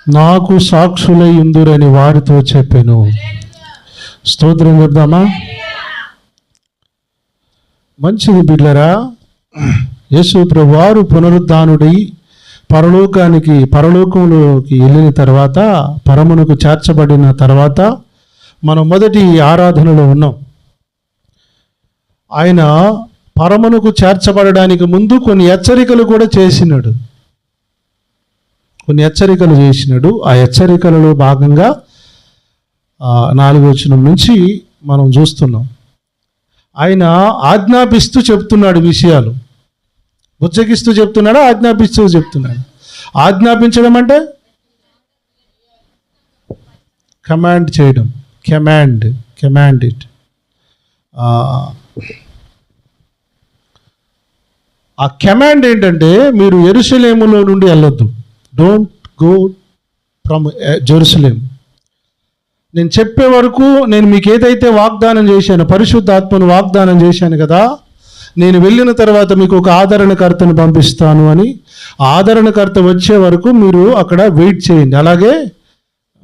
నాకు సాక్షులై ఉందురని వారితో చెప్పెను. స్తోత్రం చెప్దామా? మంచిది బిడ్డలారా. యేసు ప్రభువారు పునరుద్ధానుడై పరలోకంలోకి వెళ్ళిన తర్వాత, పరమునకు చేర్చబడిన తర్వాత మనం మొదటి ఆరాధనలో ఉన్నాం. ఆయన పరమునకు చేర్చబడడానికి ముందు కొన్ని హెచ్చరికలు కూడా చేసినాడు. ఆ హెచ్చరికలలో భాగంగా 4వ వచనం నుంచి మనం చూస్తున్నాం. ఆయన ఆజ్ఞాపిస్తూ చెప్తున్నాడు విషయాలు. బుజ్జగిస్తూ చెప్తున్నాడా, ఆజ్ఞాపిస్తూ చెప్తున్నాడు? ఆజ్ఞాపించడం అంటే కమాండ్ చేయడం. Command it. ఆ కమాండ్ ఏంటంటే, మీరు యెరూషలేములో నుండి వెళ్ళొద్దు. Don't go from Jerusalem. నేను చెప్పే వరకు నేను మీకు ఏదైతే వాగ్దానం చేశాను, పరిశుద్ధాత్మను వాగ్దానం చేశాను కదా, నేను వెళ్ళిన తర్వాత మీకు ఒక ఆదరణకర్తను పంపిస్తాను అని. ఆదరణకర్త వచ్చే వరకు మీరు అక్కడ వెయిట్ చేయండి, అలాగే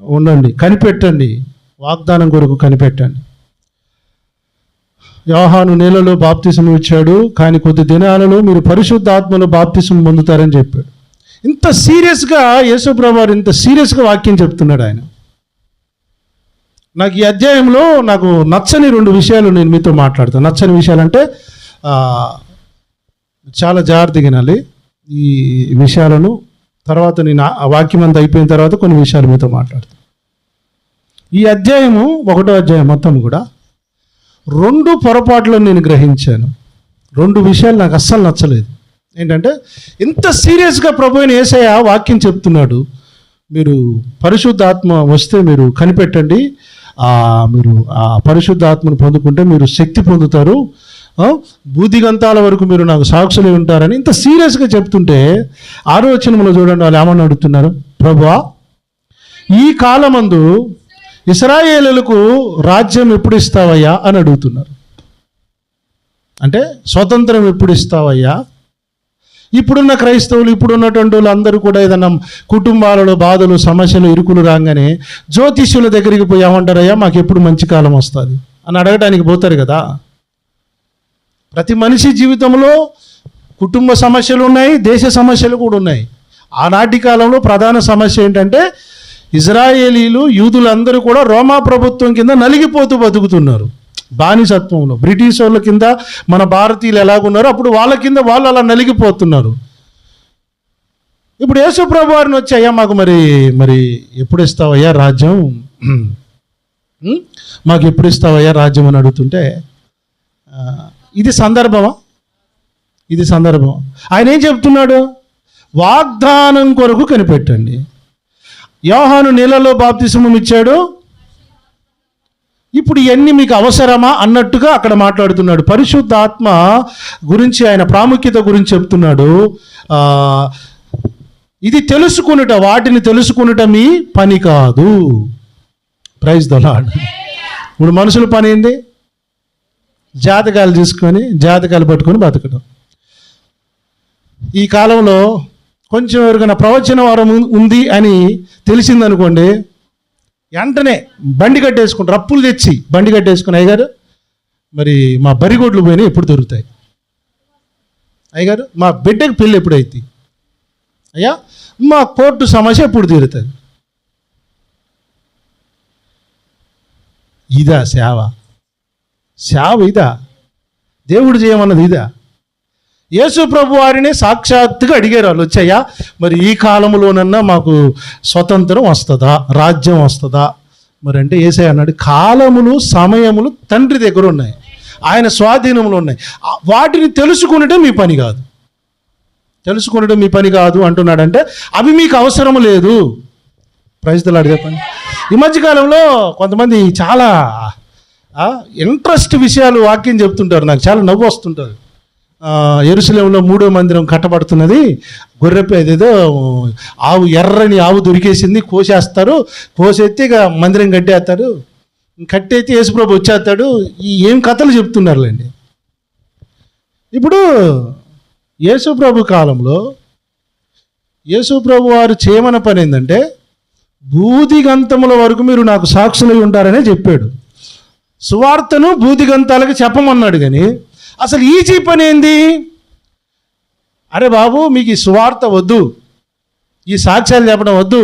ఉండండి, కనిపెట్టండి, వాగ్దానం కొరకు కనిపెట్టండి. యోహాను నీళ్లలో బాప్తిసం ఇచ్చాడు, కానీ కొద్ది దినాలలో మీరు పరిశుద్ధాత్మలో బాప్తిసం పొందుతారని చెప్పాడు. ఇంత సీరియస్గా యేసుప్రభువు వారు ఇంత సీరియస్గా వాక్యం చెప్తున్నాడు ఆయన. నాకు ఈ అధ్యాయంలో నాకు నచ్చని 2 విషయాలు నేను మీతో మాట్లాడతాను. నచ్చని విషయాలంటే చాలా జాగ్రత్తగా వినాలి ఈ విషయాలను. తర్వాత నేను ఆ వాక్యం అంతా అయిపోయిన తర్వాత కొన్ని విషయాలు మీతో మాట్లాడతాను. ఈ అధ్యాయము 1వ అధ్యాయం మొత్తం కూడా 2 పొరపాట్లను నేను గ్రహించాను. 2 విషయాలు నాకు అస్సలు నచ్చలేదు. ఏంటంటే, ఇంత సీరియస్గా ప్రభు అయిన యేసయ్య వాక్యం చెప్తున్నాడు, మీరు పరిశుద్ధాత్మ వస్తే మీరు కనిపెట్టండి, మీరు ఆ పరిశుద్ధాత్మను పొందుకుంటే మీరు శక్తి పొందుతారు, బూదిగంతాల వరకు మీరు నాకు సాక్షులై ఉంటారని ఇంత సీరియస్గా చెప్తుంటే 6వ వచనంలో చూడండి, వాళ్ళు ఏమని అడుగుతున్నారు? ప్రభువా, ఈ కాలమందు ఇశ్రాయేలులకు రాజ్యం ఎప్పుడు ఇస్తావయ్యా అని అడుగుతున్నారు. అంటే స్వతంత్రం ఎప్పుడు ఇస్తావయ్యా? ఇప్పుడున్న క్రైస్తవులు, ఇప్పుడున్నటువంటి వాళ్ళు అందరూ కూడా ఏదన్నా కుటుంబాలలో బాధలు, సమస్యలు, ఇరుకులు రాగానే జ్యోతిష్యుల దగ్గరికి పోయి ఏమంటారయ్యా, మాకు ఎప్పుడు మంచి కాలం వస్తుంది అని అడగడానికి పోతారు కదా. ప్రతి మనిషి జీవితంలో కుటుంబ సమస్యలు ఉన్నాయి, దేశ సమస్యలు కూడా ఉన్నాయి. ఆనాటి కాలంలో ప్రధాన సమస్య ఏంటంటే, ఇజ్రాయేలీలు, యూదులందరూ కూడా రోమా ప్రభుత్వం కింద నలిగిపోతూ బతుకుతున్నారు. బానిసత్వంలో బ్రిటిష్ వాళ్ళ కింద మన భారతీయులు ఎలాగున్నారో అప్పుడు వాళ్ళ కింద వాళ్ళు అలా నలిగిపోతున్నారు. ఇప్పుడు యేసు ప్రభు వారిని వచ్చి, అయ్యా మాకు మరి ఎప్పుడు ఇస్తావయ్యా రాజ్యం, మాకు ఎప్పుడు ఇస్తావయ్యా రాజ్యం అని అడుగుతుంటే, ఇది సందర్భమా? ఆయన ఏం చెప్తున్నాడు? వాగ్దానం కొరకు కనిపెట్టండి. యోహాను నీళ్లలో బాప్తిస్మం ఇచ్చాడు, ఇప్పుడు ఇవన్నీ మీకు అవసరమా అన్నట్టుగా అక్కడ మాట్లాడుతున్నాడు. పరిశుద్ధాత్మ గురించి, ఆయన ప్రాముఖ్యత గురించి చెప్తున్నాడు. ఇది వాటిని తెలుసుకునుట మీ పని కాదు. Praise the Lord. ఇప్పుడు మనుషుల పని ఏంది? జాతకాలు పట్టుకొని బతకడం. ఈ కాలంలో కొంచెం ఎవరికైనా ప్రవచన వరం ఉంది అని తెలిసిందనుకోండి, వెంటనే బండి కట్టేసుకుంటారు, అప్పులు తెచ్చి బండి కట్టేసుకుని, అయ్యగారు మరి మా బరిగొడ్లు పోయినాయి, ఎప్పుడు దొరుకుతాయి? అయ్యగారు మా బిడ్డకి పెళ్ళి ఎప్పుడైతే? అయ్యా మా కోర్టు సమస్య ఎప్పుడు తీరుతుంది? ఇదా సేవ? ఇదా దేవుడు చేయమన్నది? ఇదా? యేసు ప్రభు వారిని సాక్షాత్తుగా అడిగారు వాళ్ళు వచ్చాయా, మరి ఈ కాలంలోనన్నా మాకు స్వతంత్రం వస్తుందా, రాజ్యం వస్తుందా? మరి అంటే యేసయ్య అన్నాడు, కాలములు, సమయములు తండ్రి దగ్గర ఉన్నాయి, ఆయన స్వాధీనంలో ఉన్నాయి, వాటిని తెలుసుకునటం మీ పని కాదు అంటున్నాడంటే అవి మీకు అవసరం లేదు. ప్రైజ్ ది లార్డ్ చెప్పండి. ఈ మధ్యకాలంలో కొంతమంది చాలా ఇంట్రెస్ట్ విషయాలు వాక్యం చెప్తుంటారు, నాకు చాలా నవ్వు వస్తుంటుంది. యెరూషలేములో 3వ మందిరం కట్టబడుతున్నది, అదేదో ఎర్రని ఆవు దొరికేసింది, కోసేస్తే ఇక మందిరం కట్టేస్తారు, కట్టయితే యేసుప్రభు వచ్చేస్తాడు. ఏం కథలు చెప్తున్నారులేండి. ఇప్పుడు యేసుప్రభు కాలంలో యేసుప్రభు వారు చేయమన్న పని ఏంటంటే, భూదిగంతముల వరకు మీరు నాకు సాక్షులై ఉంటారనే చెప్పాడు. సువార్తను భూదిగంతాలకు చెప్పమన్నాడు. కానీ అసలు ఈజీ పని ఏంది? అరే బాబు, మీకు ఈ సువార్త వద్దు, ఈ సాక్ష్యాలు చెప్పడం వద్దు,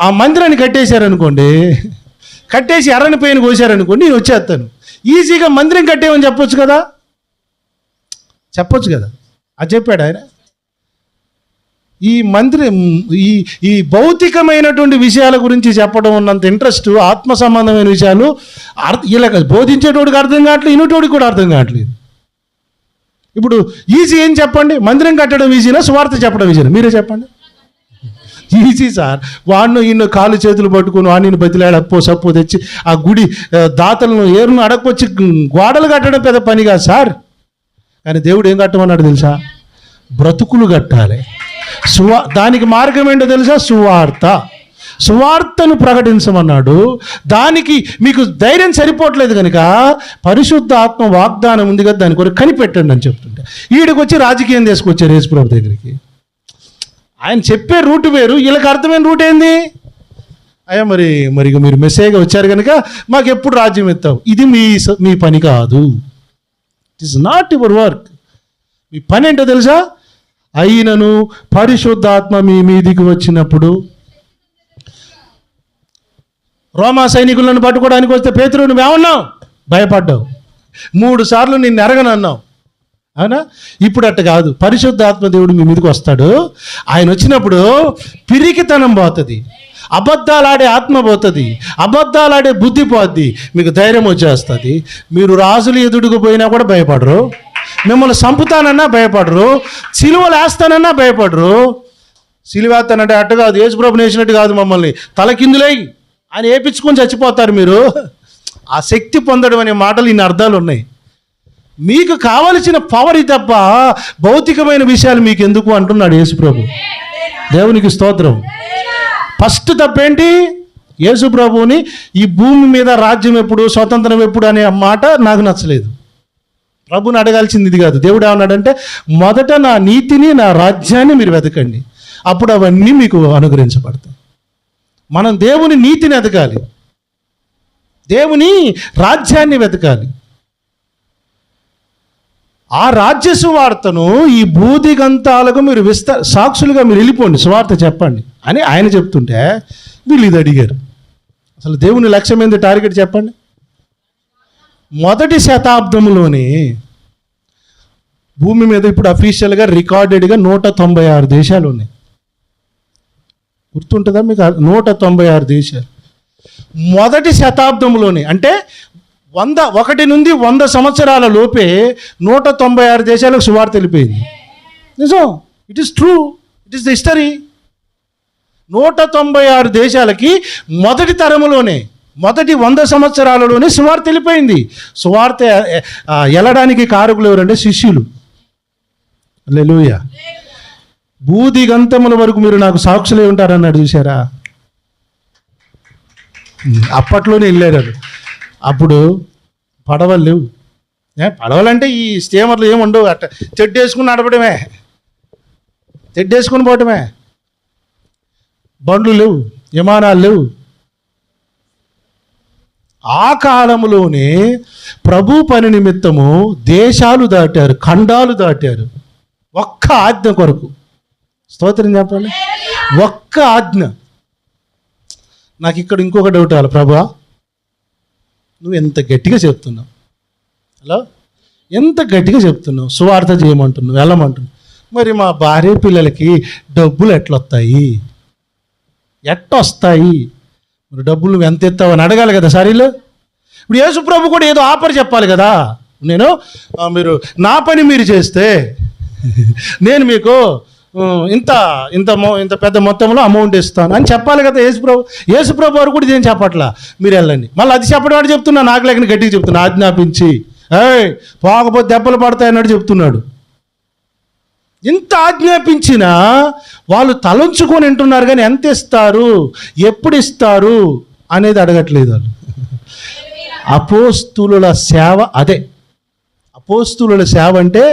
ఆ మందిరాన్ని కట్టేశారనుకోండి, కట్టేసి ఎర్రని పైన కోసారనుకోండి, నేను వచ్చేస్తాను. ఈజీగా మందిరం కట్టేమని చెప్పొచ్చు కదా, అది చెప్పాడు ఆయన. ఈ మందిరం ఈ భౌతికమైనటువంటి విషయాల గురించి చెప్పడం ఉన్నంత ఇంట్రెస్ట్ ఆత్మ సంబంధమైన విషయాలు ఇలా బోధించేటోడికి అర్థం కావట్లేదు, ఇనుటోడికి కూడా అర్థం కావట్లేదు. ఇప్పుడు ఈజీ ఏం చెప్పండి? మందిరం కట్టడం ఈజీనా, సువార్త చెప్పడం ఈజీనా? మీరే చెప్పండి. Easy sir. వాడిని ఈయన కాళ్ళు చేతులు పట్టుకుని వాడిని బతిలాడు అప్పో సప్పో తెచ్చి ఆ గుడి దాతలను ఏరును అడగొచ్చి గోడలు కట్టడం పెద్ద పని కాదు సార్. కానీ దేవుడు ఏం కట్టమన్నాడు తెలుసా? బ్రతుకులు కట్టాలి. దానికి మార్గం ఏంటో తెలుసా? సువార్తను ప్రకటించమన్నాడు. దానికి మీకు ధైర్యం సరిపోవట్లేదు కనుక పరిశుద్ధ ఆత్మ వాగ్దానం ఉంది కదా, దాని కొరకు కనిపెట్టండి అని చెప్తుంటే ఈడికి వచ్చి రాజకీయం తీసుకొచ్చారు యేసుప్రభు దగ్గరికి. ఆయన చెప్పే రూట్ వేరు, వీళ్ళకి అర్థమైన రూట్ ఏంది? అయ్యా మరి మీరు మెసేజ్గా వచ్చారు కనుక మాకు ఎప్పుడు రాజ్యం ఎత్తావు. ఇది మీ పని కాదు. It is not your work. మీ పని ఏంటో తెలుసా? అయినను పరిశుద్ధాత్మ మీ మీదికి వచ్చినప్పుడు, రోమా సైనికులను పట్టుకోవడానికి వస్తే పేతురు నువ్వేమన్నావు? భయపడ్డావు. 3 సార్లు నిన్ను ఎరగనన్నావు. అవునా? ఇప్పుడు అట్ట కాదు. పరిశుద్ధాత్మ దేవుడు మీ మీదకి వస్తాడు. ఆయన వచ్చినప్పుడు పిరికితనం పోతుంది, అబద్ధాలాడే ఆత్మ పోతుంది, అబద్ధాలాడే బుద్ధి పోద్ది, మీకు ధైర్యం వచ్చేస్తుంది. మీరు రాజులు ఎదుడుకు పోయినా కూడా భయపడరు, మిమ్మల్ని చంపుతానన్నా భయపడరు, సిలువలు వేస్తానన్నా భయపడరు. సిలువేస్తానంటే అట్టు కాదు, యేసుప్రభుని వేసినట్టు కాదు, మమ్మల్ని తలకిందులై ఆయన వేయించుకొని చచ్చిపోతారు మీరు. ఆ శక్తి పొందడం అనే మాటలు ఇన్ని అర్థాలు ఉన్నాయి. మీకు కావలసిన పవర్ తప్ప భౌతికమైన విషయాలు మీకు ఎందుకు అంటున్నాడు యేసుప్రభు. దేవునికి స్తోత్రం. ఫస్ట్ తప్పేంటి? యేసుప్రభుని ఈ భూమి మీద రాజ్యం ఎప్పుడు, స్వతంత్రం ఎప్పుడు అనే మాట నాకు నచ్చలేదు. ప్రభుని అడగాల్సింది ఇది కాదు. దేవుడు ఏమన్నాడంటే, మొదట నా నీతిని, నా రాజ్యాన్ని మీరు వెతకండి, అప్పుడు అవన్నీ మీకు అనుగ్రహించబడతాయి. మనం దేవుని నీతిని వెతకాలి, దేవుని రాజ్యాన్ని వెతకాలి. ఆ రాజ్య సువార్తను ఈ భూదిగంతాలకు మీరు సాక్షులుగా మీరు వెళ్ళిపోండి, సువార్త చెప్పండి అని ఆయన చెప్తుంటే వీళ్ళు ఇది అడిగారు. అసలు దేవుని లక్ష్యం ఏంది, టార్గెట్ చెప్పండి. మొదటి శతాబ్దంలోనే భూమి మీద ఇప్పుడు అఫీషియల్గా రికార్డెడ్గా 196 దేశాలు ఉన్నాయి. గుర్తుంటుందా మీకు? 196 దేశాలు. మొదటి శతాబ్దంలోనే, అంటే 1 నుండి 100 సంవత్సరాల లోపే 196 దేశాలకు సువార్త వెళ్ళిపోయింది. నిజం, it is true, it is the history. 196 దేశాలకి మొదటి తరములోనే, మొదటి 100 సంవత్సరాలలోనే సువార్త వెళ్ళిపోయింది. సువార్త వెళ్ళడానికి కారకులు ఎవరంటే శిష్యులు. హల్లెలూయా. భూదిగంతముల వరకు మీరు నాకు సాక్షులై ఉంటారన్నాడు, చూసారా? అప్పట్లోనే వెళ్ళారు. అప్పుడు పడవలు లేవు. పడవలంటే ఈ స్టీమర్లు ఏముండవు, అట్ట తెడ్డేసుకుని నడపడమే, తెడ్డేసుకుని పోవటమే. బండ్లు లేవు, విమానాలు లేవు. ఆ కాలంలోనే ప్రభు పని నిమిత్తము దేశాలు దాటారు, ఖండాలు దాటారు, ఒక్క ఆజ్ఞ కొరకు. స్తోత్రం చెప్పండి. ఒక్క ఆజ్ఞ. నాకు ఇక్కడ ఇంకొక డౌట్ రాలి, ప్రభువా నువ్వు ఎంత గట్టిగా చెప్తున్నావు, హలో ఎంత గట్టిగా చెప్తున్నావు, సువార్త చేయమంటున్నావు, వెళ్ళమంటున్నావు, మరి మా భార్య పిల్లలకి డబ్బులు ఎట్లొస్తాయి, ఎట్టొస్తాయి, మరి డబ్బులు నువ్వు ఎంత ఎత్తావు అని అడగాలి కదా సారీలు. ఇప్పుడు యేసుప్రభు కూడా ఏదో ఆఫర్ చెప్పాలి కదా. మీరు నా పని మీరు చేస్తే నేను మీకు ఇంత ఇంత ఇంత పెద్ద మొత్తంలో అమౌంట్ ఇస్తాను అని చెప్పాలి కదా యేసుప్రభు వారు కూడా ఇదేం చెప్పట్లా, మీరు వెళ్ళండి. మళ్ళీ అది చెప్పడం వాడు చెప్తున్నా, నాకు లేక గట్టిగా చెప్తున్నా, ఆజ్ఞాపించి పోకపోతే దెబ్బలు పడతాయన్నాడు చెప్తున్నాడు. ఇంత ఆజ్ఞాపించినా వాళ్ళు తలంచుకొని వింటున్నారు, కానీ ఎంత ఇస్తారు, ఎప్పుడు ఇస్తారు అనేది అడగట్లేదు వాళ్ళు. అపోస్తులుల సేవ అదే. అపోస్తులుల సేవ అంటే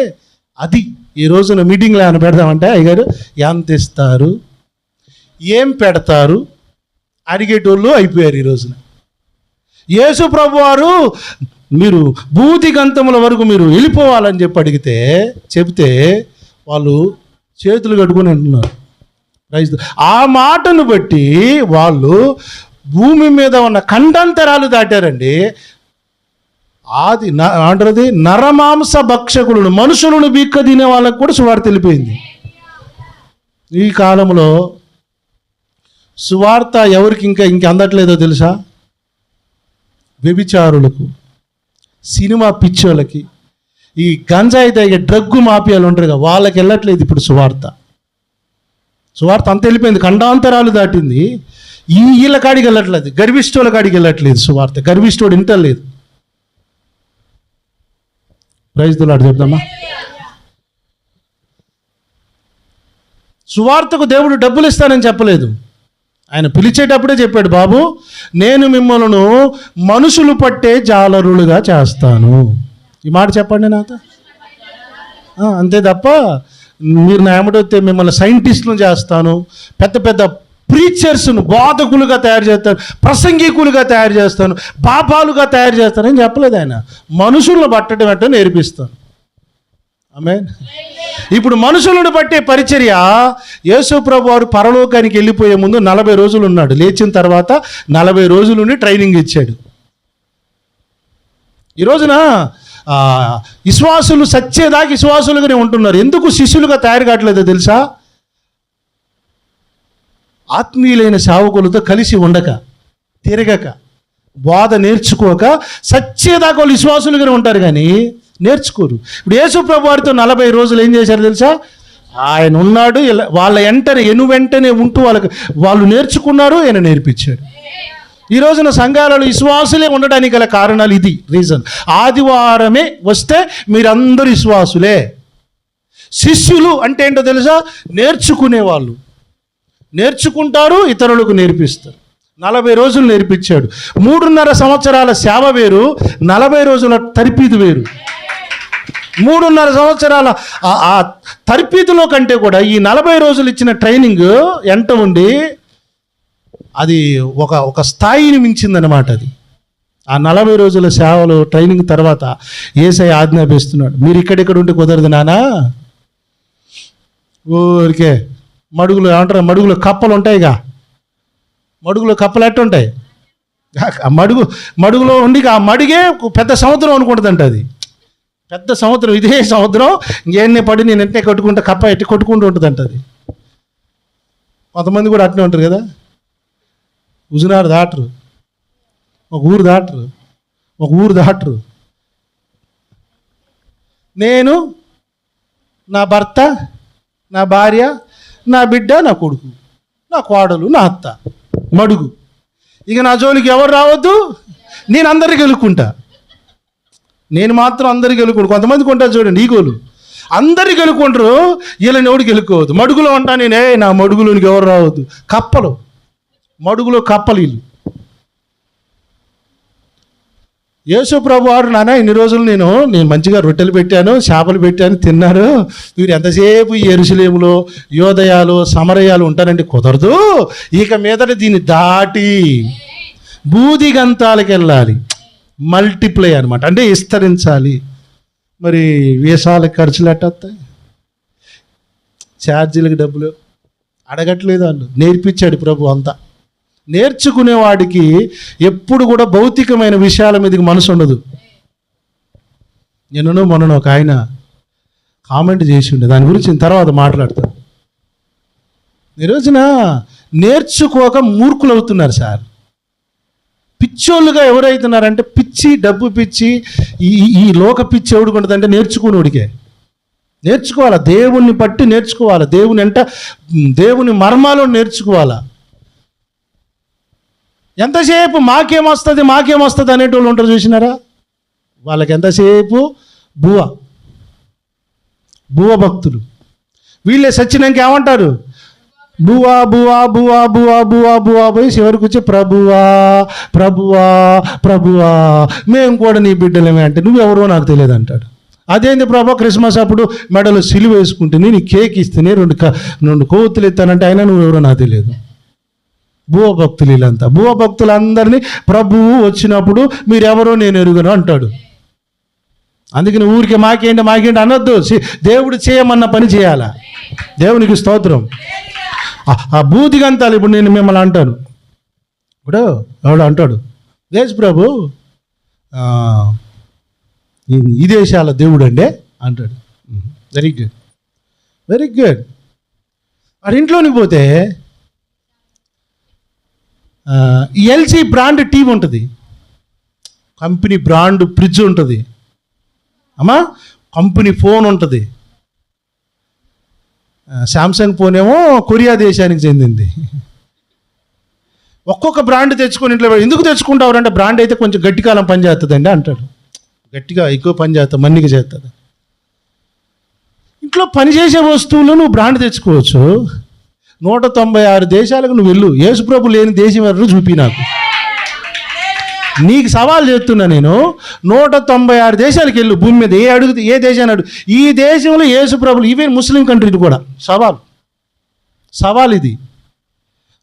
అది. ఈ రోజున మీటింగ్లో ఏమైనా పెడదామంటే, అయ్యగారు ఎంత ఇస్తారు, ఏం పెడతారు అడిగేటోళ్ళు అయిపోయారు ఈ రోజున. యేసు ప్రభు వారు మీరు భూతి గంతముల వరకు మీరు వెళ్ళిపోవాలని చెప్తే వాళ్ళు చేతులు కట్టుకొని అంటున్నారు. ఆ మాటను బట్టి వాళ్ళు భూమి మీద ఉన్న ఖండాంతరాలు దాటారండి. అంటారు నరమాంస భక్షకులను, మనుషులను బీక్క తినే వాళ్ళకు కూడా సువార్త తెలిపోయింది. ఈ కాలంలో సువార్త ఎవరికి ఇంకా అందట్లేదో తెలుసా? వ్యభిచారులకు, సినిమా పిచ్చోళ్ళకి, ఈ గంజాయి తాగే డ్రగ్గు మాఫియాలు ఉంటారు కదా, వాళ్ళకి వెళ్ళట్లేదు ఇప్పుడు సువార్త అంత వెళ్ళిపోయింది, ఖండాంతరాలు దాటింది. వీళ్ళ కాడికి వెళ్ళట్లేదు, గర్విష్ఠుల కాడికి వెళ్ళట్లేదు సువార్త. గర్విష్ఠుడు వింటలేదు. ప్రైజ్ ది లార్డ్ చెప్దామా? సువార్తకు దేవుడు డబ్బులు ఇస్తానని చెప్పలేదు. ఆయన పిలిచేటప్పుడే చెప్పాడు, బాబు నేను మిమ్మల్ని మనుషులు పట్టే జాలరులుగా చేస్తాను. ఈ మాట చెప్పండి నాతో. అంతే తప్ప మీరు నా ఏమిటైతే మిమ్మల్ని సైంటిస్టులను చేస్తాను, పెద్ద పెద్ద ప్రీచర్స్ను బోధకులుగా తయారు చేస్తాను, ప్రసంగికులుగా తయారు చేస్తాను, పాపాలుగా తయారు చేస్తానని చెప్పలేదు ఆయన. మనుషులను పట్టడం అంటే నేర్పిస్తాను. ఆమేన్. ఇప్పుడు మనుషులను బట్టే పరిచర్య. యేసు ప్రభు వారు పరలోకానికి వెళ్ళిపోయే ముందు 40 రోజులు ఉన్నాడు. లేచిన తర్వాత 40 రోజులు నుండి ట్రైనింగ్ ఇచ్చాడు. ఈ రోజున విశ్వాసులు సచ్చేదాకా విశ్వాసులుగానే ఉంటున్నారు. ఎందుకు శిష్యులుగా తయారు కావట్లేదో తెలుసా? ఆత్మీయులైన సేవకులతో కలిసి ఉండక, తిరగక, బోధ నేర్చుకోక సచ్చేదాకా వాళ్ళు విశ్వాసులుగానే ఉంటారు కానీ నేర్చుకోరు. ఇప్పుడు యేసు ప్రభు వారితో 40 రోజులు ఏం చేశారు తెలుసా? ఆయన ఉన్నాడు, వాళ్ళ వెంటనే ఉంటూ వాళ్ళు నేర్చుకున్నారు, ఆయన నేర్పించాడు. ఈ రోజున సంఘాలలో విశ్వాసులే ఉండడానికి గల కారణాలు ఇది రీజన్. ఆదివారమే వస్తే మీరందరూ విశ్వాసులే. శిష్యులు అంటే ఏంటో తెలుసా? నేర్చుకునేవాళ్ళు. నేర్చుకుంటారు, ఇతరులకు నేర్పిస్తారు. 40 రోజులు నేర్పించాడు. 3.5 సంవత్సరాల సేవ వేరు, 40 రోజుల తర్పీదు వేరు. 3.5 సంవత్సరాల ఆ తర్పీదులో కంటే కూడా ఈ 40 రోజులు ఇచ్చిన ట్రైనింగ్ ఎంత ఉండి అది ఒక స్థాయిని మించిందనమాట. అది ఆ 40 రోజుల సేవలు ట్రైనింగ్ తర్వాత యేసయ్య ఆజ్ఞాపిస్తున్నాడు, మీరు ఇక్కడెక్కడ ఉంటే కుదరదు నానా, ఊరికే మడుగులు ఏమంటారు, మడుగులో కప్పలు ఉంటాయిగా, మడుగులో కప్పలు ఎట్టుంటాయి, మడుగులో ఉండి ఆ మడిగే పెద్ద సముద్రం అనుకుంటుందంట. అది పెద్ద సముద్రం, ఇదే సముద్రం ఇంకేన్ని పడి నేను ఎంటే కొట్టుకుంటా, కప్ప ఎట్టి కొట్టుకుంటూ ఉంటుందంట. అది కొంతమంది కూడా అట్నే ఉంటారు కదా, ఉజునాడు దాటరు, ఒక ఊరు దాటరు. నేను, నా భర్త, నా భార్య, నా బిడ్డ, నా కొడుకు, నా కోడలు, నా అత్త, మడుగు. ఇక నా జోలికి ఎవరు రావద్దు, నేను అందరికి గెలుక్కుంటా. నేను మాత్రం అందరికి గెలుకుంటు. కొంతమందికి ఉంటారు చూడండి ఈగోలు, అందరికి గెలుకుంటారు, వీళ్ళని ఎవడు గెలుకోవద్దు. మడుగులో ఉంటా నేనే, నా మడుగులోనికి ఎవరు రావద్దు. కప్పలు, మడుగులో కప్పలు వీళ్ళు. యేసు ప్రభు వారు, నాన్న ఇన్ని రోజులు నేను మంచిగా రొట్టెలు పెట్టాను, చేపలు పెట్టాను, తిన్నారు, మీరు ఎంతసేపు ఈ యెరూషలేములో, యోదయాలు, సమరయాలు ఉంటానంటే కుదరదు. ఇక మీదట దీన్ని దాటి బూదిగంతాలకు వెళ్ళాలి, మల్టిప్లై అనమాట, అంటే విస్తరించాలి. మరి వేషాలకు ఖర్చులు ఎట్టొస్తాయి, ఛార్జీలకు డబ్బులు అడగట్లేదు. వాళ్ళు నేర్పించాడు ప్రభు అంతా. నేర్చుకునేవాడికి ఎప్పుడు కూడా భౌతికమైన విషయాల మీదకి మనసు ఉండదు. మొన్న ఒక ఆయన కామెంట్ చేసి ఉండే, దాని గురించి తర్వాత మాట్లాడతాను. ఈ రోజున నేర్చుకోక మూర్ఖులు అవుతున్నారు సార్. పిచ్చోళ్ళుగా ఎవరైతున్నారంటే పిచ్చి, డబ్బు పిచ్చి, ఈ లోక పిచ్చి ఎవడుకుంటుందంటే నేర్చుకునేవాడికే. నేర్చుకోవాలా, దేవుణ్ణి బట్టి నేర్చుకోవాలా, దేవుని మర్మాలు నేర్చుకోవాలా. ఎంతసేపు మాకేమొస్తుంది అనేటోళ్ళు ఉంటారు చూసినారా, వాళ్ళకి ఎంతసేపు బువ భక్తులు. వీళ్ళే సచ్చినాక ఏమంటారు, బువా బువా బువా బువా బువా బువా పోయి చివరికి వచ్చి ప్రభువా ప్రభువా ప్రభువా మేము కూడా నీ బిడ్డలేమే అంటే నువ్వెవరో నాకు తెలియదు అంటాడు. అదేంది ప్రభా, క్రిస్మస్ అప్పుడు మెడలో సిలువ వేసుకుంటే, నీ కేక్ ఇస్తేనే 2 కొవ్వొత్తులు ఎత్తానంటే అయినా నువ్వెవరో నాకు తెలియదు. భూభక్తులు వీళ్ళంతా. భూభక్తులందరినీ ప్రభువు వచ్చినప్పుడు మీరెవరో నేను ఎరుగను అంటాడు. అందుకని ఊరికి మాకేంటి అనొద్దు. దేవుడు చేయమన్న పని చేయాలా. దేవునికి స్తోత్రం. ఆ బూదిగంతాలు ఇప్పుడు నేను మిమ్మల్ని అంటాను. ఇప్పుడు ఎవడు అంటాడు, యేసు ప్రభు ఈ దేశాల దేవుడు అండే అంటాడు. Very good, very good. వాడి ఇంట్లోనికి పోతే ఎల్జీ బ్రాండ్ టీవీ ఉంటుంది, కంపెనీ బ్రాండ్ ఫ్రిడ్జ్ ఉంటుంది, అమ్మా కంపెనీ ఫోన్ ఉంటుంది. శాంసంగ్ ఫోన్ ఏమో కొరియా దేశానికి చెందింది. ఒక్కొక్క బ్రాండ్ తెచ్చుకొని ఇంట్లో ఎందుకు తెచ్చుకుంటావు అంటే బ్రాండ్ అయితే కొంచెం గట్టి కాలం పని చేస్తుందండి అంటాడు. గట్టిగా ఎక్కువ పని చేస్తా, మన్నిక చేస్తుంది. ఇంట్లో పనిచేసే వస్తువులు నువ్వు బ్రాండ్ తెచ్చుకోవచ్చు. 196 దేశాలకు నువ్వు వెళ్ళు, యేసుప్రభు లేని దేశం ఎవరు చూపి నాకు. నీకు సవాల్ చేస్తున్నా నేను. 196 దేశాలకు వెళ్ళు భూమి మీద. ఏ దేశాన్ని అడుగు, ఈ దేశంలో యేసుప్రభులు, ఈవెన్ ముస్లిం కంట్రీలు కూడా సవాల్ ఇది.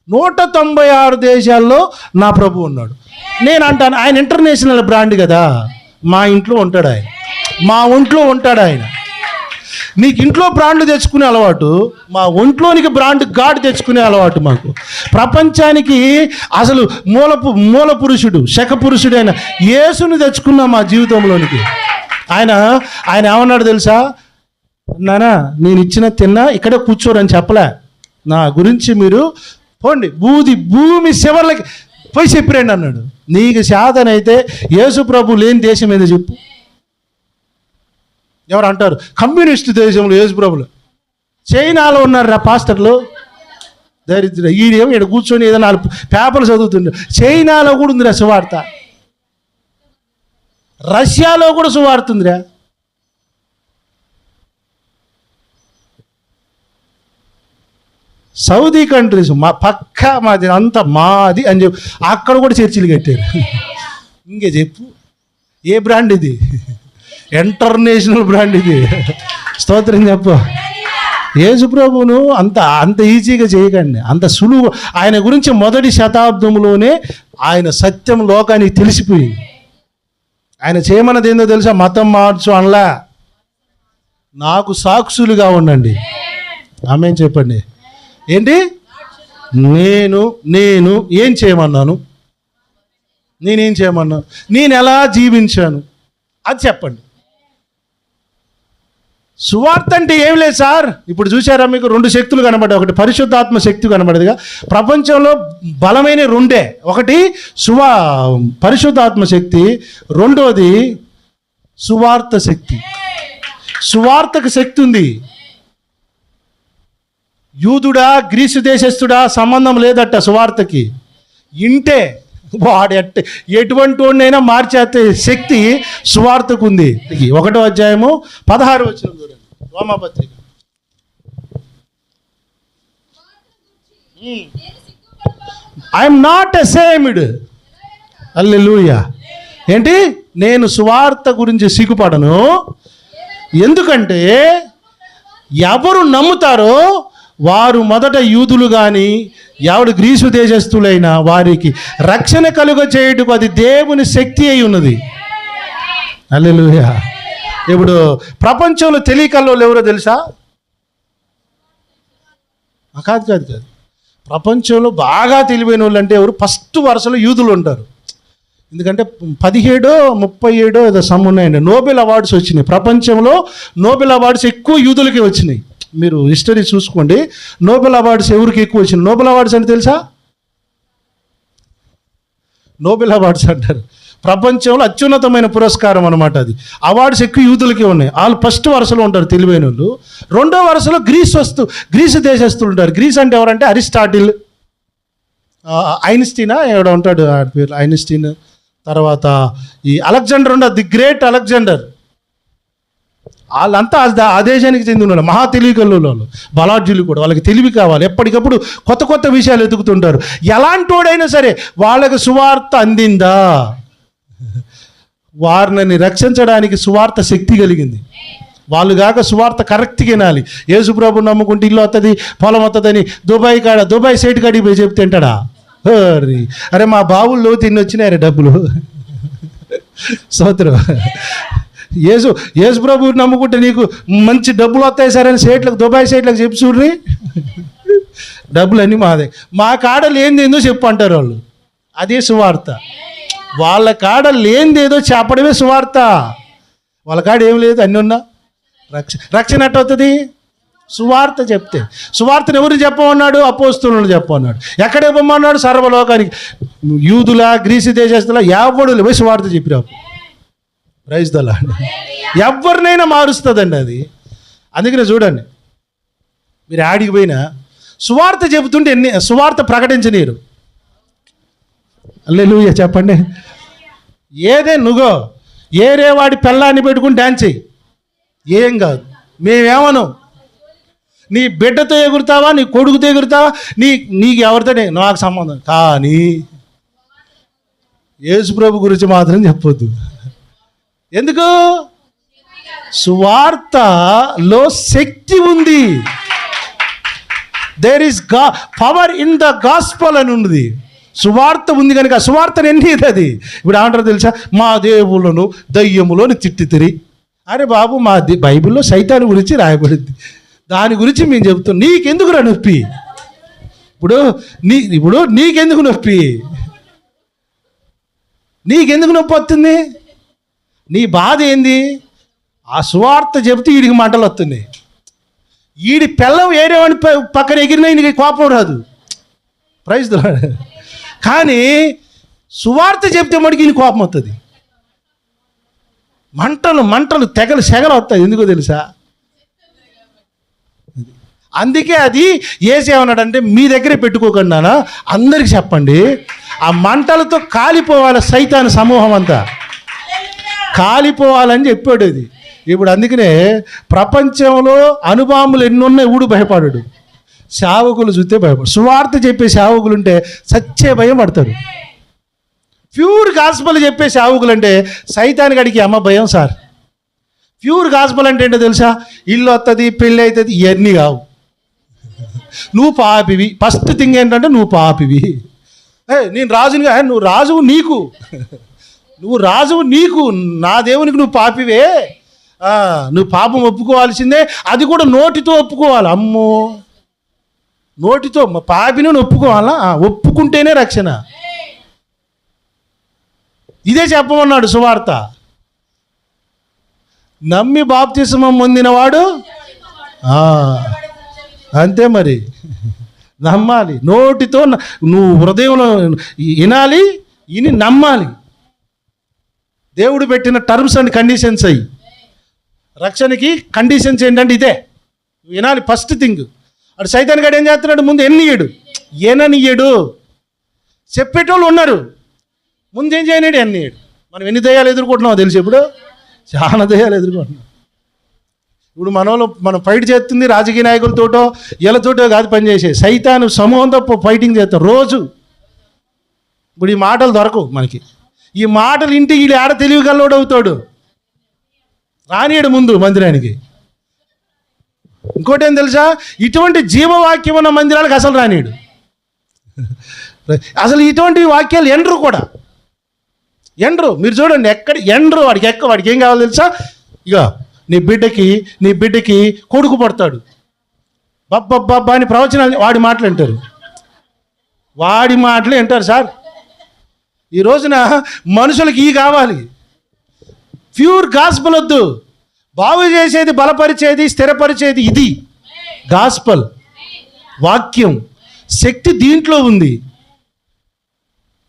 196 దేశాల్లో నా ప్రభు ఉన్నాడు. నేను అంటాను ఆయన ఇంటర్నేషనల్ బ్రాండ్ కదా. మా ఇంట్లో ఉంటాడు ఆయన, మా ఒంట్లో ఉంటాడు ఆయన. నీకు ఇంట్లో బ్రాండ్ తెచ్చుకునే అలవాటు, మా ఒంట్లోనికి బ్రాండ్ గాడ్ తెచ్చుకునే అలవాటు మాకు. ప్రపంచానికి అసలు మూల పురుషుడు, శక పురుషుడైన యేసుని తెచ్చుకున్నాం మా జీవితంలోనికి. ఆయన ఏమన్నాడు తెలుసా, నానా నేను ఇచ్చిన తిన్నా ఇక్కడే కూర్చోరని చెప్పలే. నా గురించి మీరు పోండి భూమి శివర్లకి పోయి చెప్పిరండి అన్నాడు. నీకు శాతనైతే యేసు ప్రభు లేని దేశం ఏదో చెప్పు. ఎవరు అంటారు కమ్యూనిస్ట్ దేశంలో యేసు ప్రభులు. చైనాలో ఉన్నారు పాస్టర్లు, దరిద్ర ఈడేమో ఇక్కడ కూర్చొని ఏదో 4 పేపర్లు చదువుతుండే. చైనాలో కూడా ఉందిరా సువార్త, రష్యాలో కూడా సువార్త ఉందిరా. సౌదీ కంట్రీస్ మాది అంతా మాది అని చెప్పి అక్కడ కూడా చర్చిలు కట్టారు. ఇంకే చెప్పు ఏ బ్రాండ్ ఇది, ఇంటర్నేషనల్ బ్రాండ్ ఇది. స్తోత్రం చెప్పు. యేసు ప్రభువును అంత ఈజీగా చేయకండి, అంత సులువు. ఆయన గురించి మొదటి శతాబ్దంలోనే ఆయన సత్యం లోకానికి తెలిసిపోయింది. ఆయన చేయమన్నది ఏందో తెలుసా, మతం మార్చు అనలా, నాకు సాక్షులుగా ఉండండి. ఆమేన్ చెప్పండి. ఏంటి నేను ఏం చేయమన్నాను, నేనేం చేయమన్నాను, నేను ఎలా జీవించాను అది చెప్పండి. సువార్త అంటే ఏం లేదు సార్. ఇప్పుడు చూసారా మీకు 2 శక్తులు కనబడ్డాయి. ఒకటి పరిశుద్ధాత్మ శక్తి కనబడేదిగా. ప్రపంచంలో బలమైన 2, ఒకటి పరిశుద్ధాత్మ శక్తి, రెండోది సువార్త శక్తి. సువార్తకు శక్తి ఉంది. యూదుడా గ్రీసు దేశస్థుడా సంబంధం లేదట సువార్తకి. ఇంటే వాడు ఎటువంటి వాడినైనా మార్చేస్తే శక్తి సువార్తకు ఉంది. 1వ అధ్యాయము 16 వచనం చూడండి, రోమాపత్రిక. I'm not ashamed. హల్లెలూయా. ఏంటి, నేను సువార్త గురించి సిగ్గుపడను. ఎందుకంటే ఎవరు నమ్ముతారో వారు మొదట యూదులు కానీ ఎవడు గ్రీసు దేశస్థులైనా వారికి రక్షణ కలుగ చేయుటకు అది దేవుని శక్తి అయి ఉన్నది. హల్లెలూయా. ఇప్పుడు ప్రపంచంలో తెలియకల్లోళ్ళు ఎవరో తెలుసా? కాదు. ప్రపంచంలో బాగా తెలివైన వాళ్ళు అంటే ఎవరు? ఫస్ట్ వరుసలో యూదులు ఉంటారు. ఎందుకంటే 17, 37 ఏదో సమ్ ఉన్నాయండి. నోబెల్ అవార్డ్స్ వచ్చినాయి. ప్రపంచంలో నోబెల్ అవార్డ్స్ ఎక్కువ యూదులకి వచ్చినాయి. మీరు హిస్టరీ చూసుకోండి. నోబెల్ అవార్డ్స్ ఎవరికి ఎక్కువ వచ్చినాయి? నోబెల్ అవార్డ్స్ అంటే తెలుసా? నోబెల్ అవార్డ్స్ అంటారు. ప్రపంచంలో అత్యున్నతమైన పురస్కారం అనమాట అది. అవార్డ్స్ ఎక్కువ యూదులకే ఉన్నాయి. వాళ్ళు ఫస్ట్ వరుసలో ఉంటారు తెలివైన వాళ్ళు. 2వ వరుసలో గ్రీసు దేశస్తులు ఉంటారు. గ్రీస్ అంటే ఎవరంటే అరిస్టాటిల్, ఐన్స్టీనా ఎవడో ఉంటాడు ఆ పేరు, ఐన్స్టీన్. తర్వాత ఈ అలెగ్జాండర్ ఉంటాడు, ది గ్రేట్ అలెగ్జాండర్. వాళ్ళంతా ఆ దేశానికి చెందిన వాళ్ళు, మహా తెలివి కల్లోళ్ళు, బలాఢ్యులు కూడా. వాళ్ళకి తెలివి కావాలి, ఎప్పటికప్పుడు కొత్త విషయాలు ఎదుగుతుంటారు. ఎలాంటి వాడైనా సరే వాళ్ళకి సువార్త అందిందా, వారిని రక్షించడానికి సువార్త శక్తి కలిగింది. వాళ్ళు కాక సువార్త కరెక్ట్గా వినాలి. యేసుప్రభు నమ్ముకుంటే ఇల్లు వస్తుంది, పొలం వస్తుందని దుబాయ్ సైట్ కాడికి పోయి చెప్తే వింటాడా? అరే మా బావుల్లో తిని వచ్చినాయి డబ్బులు. స్తోత్రం. యేసు ప్రభు నమ్ముకుంటే నీకు మంచి డబ్బులు వస్తాయి సరే అని సేట్లకు దుబాయ్ సేట్లకు చెప్పి చూడ్రి, డబ్బులన్నీ మాదే. మా కాడ లేనిదేందో చెప్పు అంటారు వాళ్ళు. అదే సువార్త. వాళ్ళ కాడ లేనిదేదో చెప్పడమే సువార్త. వాళ్ళ కాడ ఏం లేదు, అన్నీ ఉన్నా రక్షణ ఎట్ట అవుతుంది? సువార్త చెప్తే. సువార్తను ఎవరు చెప్పమన్నాడు? అపోస్తలులు చెప్పమన్నాడు. ఎక్కడ ఇవ్వమన్నాడు? సర్వలోకానికి. యూదుల, గ్రీసు దేశస్తుల ఎవడు పోయి సువార్త చెప్పిరావు. Praise the lord. ఎవరినైనా మారుస్తుందండి అది. అందుకనే చూడండి, మీరు ఆడికి పోయినా సువార్త చెబుతుంటే సువార్త ప్రకటించనీరు. హల్లెలూయా చెప్పండి. నువ్వో ఏరే వాడి పెళ్ళాన్ని పెట్టుకుని డ్యాన్స్ చెయ్యి, ఏం కాదు. మేమేమను, నీ బిడ్డతో ఎగురుతావా, నీ కొడుకుతో ఎగురుతావా, నీకు ఎవరితోనే నాకు సంబంధం. కానీ యేసుప్రభు గురించి మాత్రం చెప్పొద్దు. ఎందుకు? సువార్తలో శక్తి ఉంది. There is power in the gospel అని ఉంది. సువార్త ఉంది కనుక సువార్తను ఎన్నిది అది. ఇప్పుడు ఏమంటారు తెలుసా? మా దేవుళ్ళను దయ్యములోని తిట్టితిరి. అరే బాబు, మా బైబిల్లో సైతాను గురించి రాయబడింది, దాని గురించి మేము చెబుతాం. నీకెందుకు రా నొప్పి? ఇప్పుడు నీకెందుకు నొప్పి? నీకెందుకు నొప్పి వస్తుంది? నీ బాధ ఏంది? ఆ సువార్త చెబితే వీడికి మంటలు వస్తున్నాయి. వీడి పిల్లం ఏరేవాడిని పక్కన ఎగిరినా నీకు కోపం రాదు. Praise the lord. కానీ సువార్త చెప్తే మటుకు ఈయన కోపం వస్తుంది. మంటలు సెగలు వస్తాయి. ఎందుకో తెలుసా? అందుకే అది ఏసేమన్నాడంటే, మీ దగ్గరే పెట్టుకోకండి నాన్న, అందరికి చెప్పండి. ఆ మంటలతో కాలిపోవాలి సైతాను సమూహం అంతా, కాలిపోవాలని చెప్పాడు అది. ఇప్పుడు అందుకనే ప్రపంచంలో అణుబాంబులు ఎన్నున్నాయి, ఊడు భయపడాడు. సేవకులు చూస్తే భయపడు. సువార్త చెప్పే సేవకులు ఉంటే సచ్చే భయం పడతారు. ప్యూర్ గాస్పల్ చెప్పే సేవకులు అంటే సైతానికి అడిగి అమ్మ భయం సార్. ప్యూర్ గాస్పల్ అంటే ఏంటో తెలుసా? ఇల్లు వస్తుంది, పెళ్ళి అవుతుంది, ఇవన్నీ కావు. నువ్వు పాపివి. ఫస్ట్ థింగ్ ఏంటంటే నువ్వు పాపివి. నేను రాజునిగా, నువ్వు రాజువు నీకు, నువ్వు రాజువు నీకు, నా దేవునికి నువ్వు పాపివే. నువ్వు పాపం ఒప్పుకోవాల్సిందే, అది కూడా నోటితో ఒప్పుకోవాలి. అమ్మో, నోటితో పాపిని ఒప్పుకోవాలా? ఒప్పుకుంటేనే రక్షణ. ఇదే చెప్పమన్నాడు సువార్త. నమ్మి బాప్తిస్మం పొందినవాడు అంతే మరి, నమ్మాలి. నోటితో నువ్వు హృదయంలో వినాలి, విని నమ్మాలి. దేవుడు పెట్టిన టర్మ్స్ అండ్ కండిషన్స్ అయ్యి. రక్షణకి కండిషన్స్ ఏంటంటే ఇదే, వినాలి ఫస్ట్ థింగ్. అటు సైతాన్ గాడు ఏం చేస్తున్నాడు? ముందు ఎననీయడు. చెప్పేటోళ్ళు ఉన్నారు, ముందు ఏం చేయనాడు? ఎన్నీయడు. మనం ఎన్ని దయ్యాలు ఎదుర్కొంటున్నామో తెలుసు. ఇప్పుడు చాలా దయ్యాలు ఎదుర్కొంటున్నాం. ఇప్పుడు మనం ఫైట్ చేస్తుంది రాజకీయ నాయకులతోటో వీళ్ళతోటో కాదు పనిచేసే, సైతాను సమూహంతో ఫైటింగ్ చేస్తాం రోజు. ఇప్పుడు ఈ మాటలు దొరకవు మనకి. ఈ మాటలు ఇంటి వీళ్ళు ఆడ తెలివిగల్లోడు అవుతాడు, రానియడు ముందు మందిరానికి. ఇంకోటి ఏం తెలుసా? ఇటువంటి జీవవాక్యం ఉన్న మందిరానికి అసలు రానియడు. అసలు ఇటువంటి వాక్యాలు ఎండ్రు కూడా ఎండ్రు. మీరు చూడండి, ఎక్కడ ఎండ్రు. వాడికి ఏం కావాలో తెలుసా? ఇక నీ బిడ్డకి కొడుకు పడతాడు, బబ్బబ్బబ్బా అని ప్రవచనాలు వాడి మాటలు వింటారు సార్. ఈ రోజున మనుషులకి ఈ కావాలి. ప్యూర్ గాస్పల్ వద్దు. బాగు చేసేది, బలపరిచేది, స్థిరపరిచేది ఇది గాస్పల్ వాక్యం. శక్తి దీంట్లో ఉంది.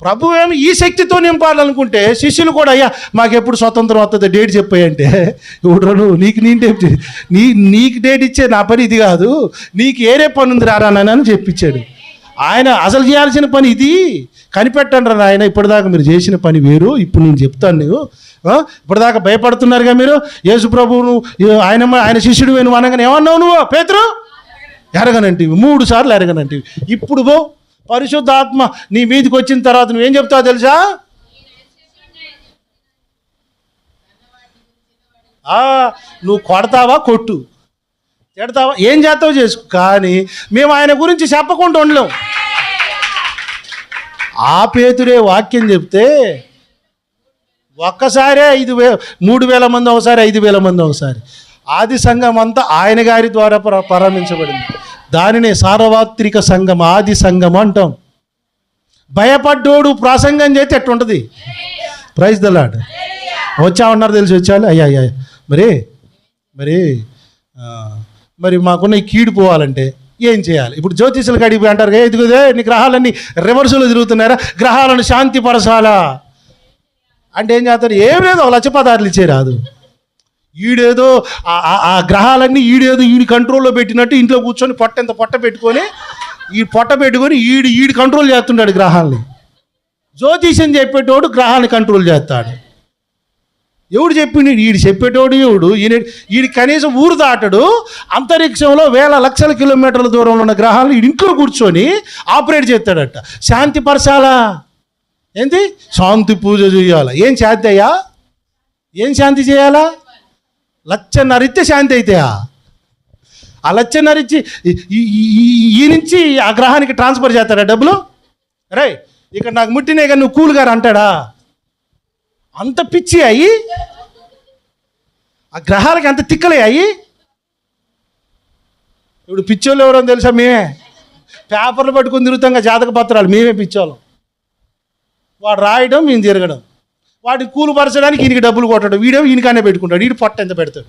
ప్రభు ఏమి ఈ శక్తితో నింపాలనుకుంటే శిష్యులు కూడా, అయ్యా మాకెప్పుడు స్వతంత్రం వస్తుంది, డేట్ చెప్పాయంటే, ఇప్పుడు నీకు డేట్ ఇచ్చే నా పని ఇది కాదు, నీకు ఏరే పని ఉంది రారానని చెప్పించాడు. ఆయన అసలు చేయాల్సిన పని ఇది. కనిపెట్టండి రా ఆయన, ఇప్పటిదాకా మీరు చేసిన పని వేరు, ఇప్పుడు నేను చెప్తాను. నువ్వు ఇప్పటిదాకా భయపడుతున్నారుగా మీరు. యేసు ప్రభువును ఆయన శిష్యుడు నువ్వు అనగానే ఏమన్నావు? నువ్వు పేతురు ఎరగనంటివి, 3 సార్లు ఎరగనంటివి. ఇప్పుడు పరిశుద్ధాత్మ నీ మీదకి వచ్చిన తర్వాత నువ్వేం చెప్తావు తెలుసా? నువ్వు కొడతావా, కొట్టు, తిడతావా, ఏం చేస్తావో చేసుకో, కానీ మేము ఆయన గురించి చెప్పకుండా ఉండలేం. ఆ పేతురే వాక్యం చెప్తే ఒక్కసారే 3,000 మంది ఒకసారి, 5,000 మంది ఒకసారి. ఆది సంఘం అంతా ఆయన గారి ద్వారా ప్రారంభించబడింది. దానినే సార్వత్రిక సంఘం, ఆది సంఘం అంటాం. భయపడ్డోడు ప్రసంగం చేస్తే ఎట్టుంటుంది? Praise the lord. వచ్చామన్నారు తెలిసి వచ్చాను. అయ్యా మరి మరి మరి మాకున్న ఈ కీడు పోవాలంటే ఏం చేయాలి? ఇప్పుడు జ్యోతిషులు కడిగి అంటారు, ఇదిగుదే నీ గ్రహాలన్నీ రివర్సులు తిరుగుతున్నారా, గ్రహాలను శాంతిపరచాలా అంటే ఏం చేస్తారు? ఏం లేదు, ఒక లక్షపదార్లు ఇచ్చే రాదు. ఈడేదో ఆ గ్రహాలన్నీ ఈడి కంట్రోల్లో పెట్టినట్టు ఇంట్లో కూర్చొని పొట్ట పెట్టుకొని ఈడి కంట్రోల్ చేస్తున్నాడు గ్రహాలని. జ్యోతిషం చెప్పేటోడు గ్రహాన్ని కంట్రోల్ చేస్తాడు. ఎవడు చెప్పిండు? ఈడు చెప్పేటోడు ఎవడు? ఈడు కనీసం ఊరు దాటడు. అంతరిక్షంలో వేల లక్షల కిలోమీటర్ల దూరంలో ఉన్న గ్రహాలను ఈడు ఇంట్లో కూర్చొని ఆపరేట్ చేస్తాడట. శాంతి పరచాలా? ఏంటి? శాంతి పూజ చేయాలా? ఏం శాంతి అయ్యా? ఏం శాంతి చేయాలా? 1,50,000 ఇస్తే శాంతి అయితాయా? ఆ 1,50,000 ఇచ్చి ఈ నుంచి ఆ గ్రహానికి ట్రాన్స్ఫర్ చేస్తాడా డబ్బులు? రే ఇక్కడ నాకు ముట్టినే కానీ నువ్వు కూల్ గారు అంటాడా? అంత పిచ్చి అయ్యి ఆ గ్రహాలకి అంత తిక్కలే అయ్యి. ఇప్పుడు పిచ్చోళ్ళు ఎవరో తెలుసా? మేమే పేపర్లు పట్టుకొని తిరుగుతాం, జాతక పత్రాలు మేమే పిచ్చోళ్ళం. వాడు రాయడం, మేము తిరగడం. వాడిని కూలు పరచడానికి ఈయనకి డబ్బులు కొట్టడం, ఈయనకానే పెట్టుకుంటాడు. వీడి పొట్ట ఎంత పెడతాడు?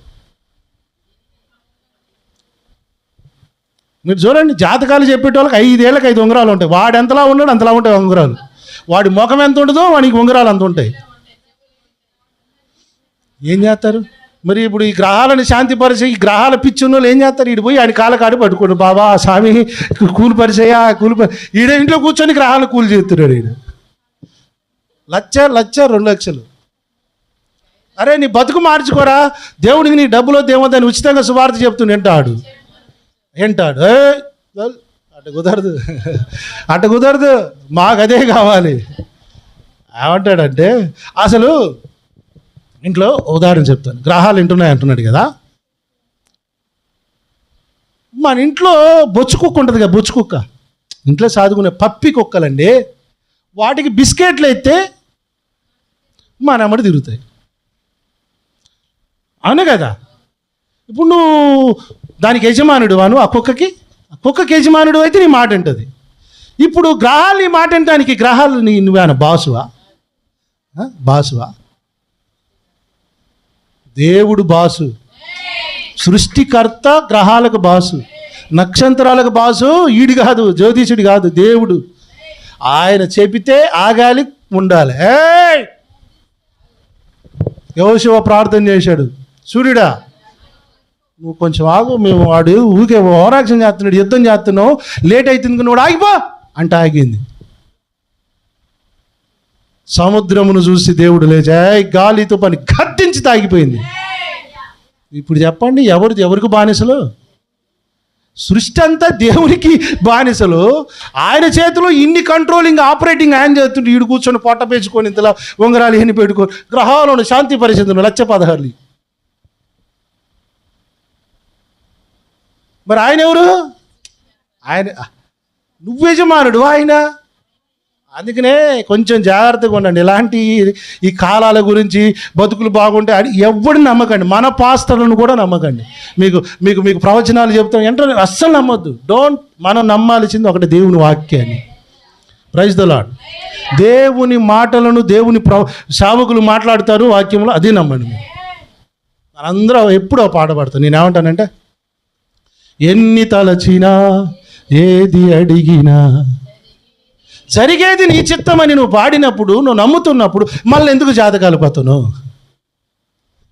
మీరు చూడండి, జాతకాలు చెప్పేటోళ్ళకి 5 ఏళ్ళకి 5 ఉంగరాలు ఉంటాయి. వాడు ఎంతలా ఉన్నాడు అంతలా ఉంటాయి ఉంగరాలు. వాడి ముఖం ఎంత ఉంటుందో వాడికి ఉంగరాలు అంత ఉంటాయి. ఏం చేస్తారు మరి? ఇప్పుడు ఈ గ్రహాలను శాంతిపరిచే ఈ గ్రహాల పిచ్చున్న వాళ్ళు ఏం చేస్తారు? ఈడు పోయి ఆయన కాలకాడు పట్టుకోండి, బాబా స్వామి కూలి పరిచయా ఈడ ఇంట్లో కూర్చొని గ్రహాలను కూలి చేస్తున్నాడు. ఈడు 1,00,000 2 లక్షలు. అరే నీ బతుకు మార్చుకోరా, దేవుడికి నీ డబ్బులో దేవతని ఉచితంగా సువార్త చెప్తూ వింటాడు. అటు కుదరదు, మాకు అదే కావాలి. ఏమంటాడంటే, అసలు ఇంట్లో ఉదాహరణ చెప్తాను. గ్రహాలు వింటున్నాయి అంటున్నాడు కదా. మన ఇంట్లో బొచ్చు కుక్క ఉంటుంది కదా, బొచ్చు కుక్క ఇంట్లో సాదుకునే పప్పి కుక్కలండి. వాటికి బిస్కెట్లు అయితే మన అమ్మడి తిరుగుతాయి, అవును కదా. ఇప్పుడు నువ్వు దానికి యజమానుడు వాను, ఆ కుక్కకి యజమానుడు అయితే నీ మాట అంటుంది. ఇప్పుడు గ్రహాలు నీ మాట అంటానికి గ్రహాలు నువ్వేనా బాసువా? దేవుడు బాసు, సృష్టికర్త గ్రహాలకు బాసు, నక్షత్రాలకు బాసు. ఈడు కాదు, జ్యోతిషుడు కాదు, దేవుడు. ఆయన చెబితే ఆగాలి, ఉండాలి. యెహోషువ ప్రార్థన చేశాడు, సూర్యుడా నువ్వు కొంచెం ఆగు, మేము వాడు ఊరికే ఓవరాక్షన్ చేస్తున్నాడు, యుద్ధం చేస్తున్నావు, లేట్ అవుతుంది నువ్వు ఆగిపో అంటే ఆగింది. సముద్రమును చూసి దేవుడు లేచా గాలితో పని గద్దించి తాగిపోయింది. ఇప్పుడు చెప్పండి, ఎవరికి బానిసలు? సృష్టి అంతా దేవునికి బానిసలు. ఆయన చేతిలో ఇన్ని కంట్రోలింగ్ ఆపరేటింగ్ ఆయన చేస్తుంటే ఈడు కూర్చొని పొట్ట పేర్చుకొని ఇంతలా ఉంగరాలు ఎన్ని పెట్టుకొని గ్రహాలను శాంతి పరిస్థితులు 1,16,000. మరి ఆయన ఎవరు? ఆయన నువ్వు యజమానుడు, ఆయన. అందుకనే కొంచెం జాగ్రత్తగా ఉండండి. ఇలాంటి ఈ కాలాల గురించి, బతుకులు బాగుంటే అని ఎవరిని నమ్మకండి. మన పాస్టర్లను కూడా నమ్మకండి. మీకు ప్రవచనాలు చెప్తాం ఏంటంటే అస్సలు నమ్మొద్దు. మనం నమ్మాల్సింది ఒకటి, దేవుని వాక్యాన్ని. Praise the lord. దేవుని మాటలను దేవుని సేవకులు మాట్లాడతారు వాక్యంలో, అది నమ్మండి. మీరు అందరూ ఎప్పుడో పాట పాడతాను. నేనేమంటానంటే, ఎన్ని తలచినా ఏది అడిగినా జరిగేది నీ చిత్తమని నువ్వు పాడినప్పుడు, నువ్వు నమ్ముతున్నప్పుడు మళ్ళీ ఎందుకు జాతకాలు పత్తును?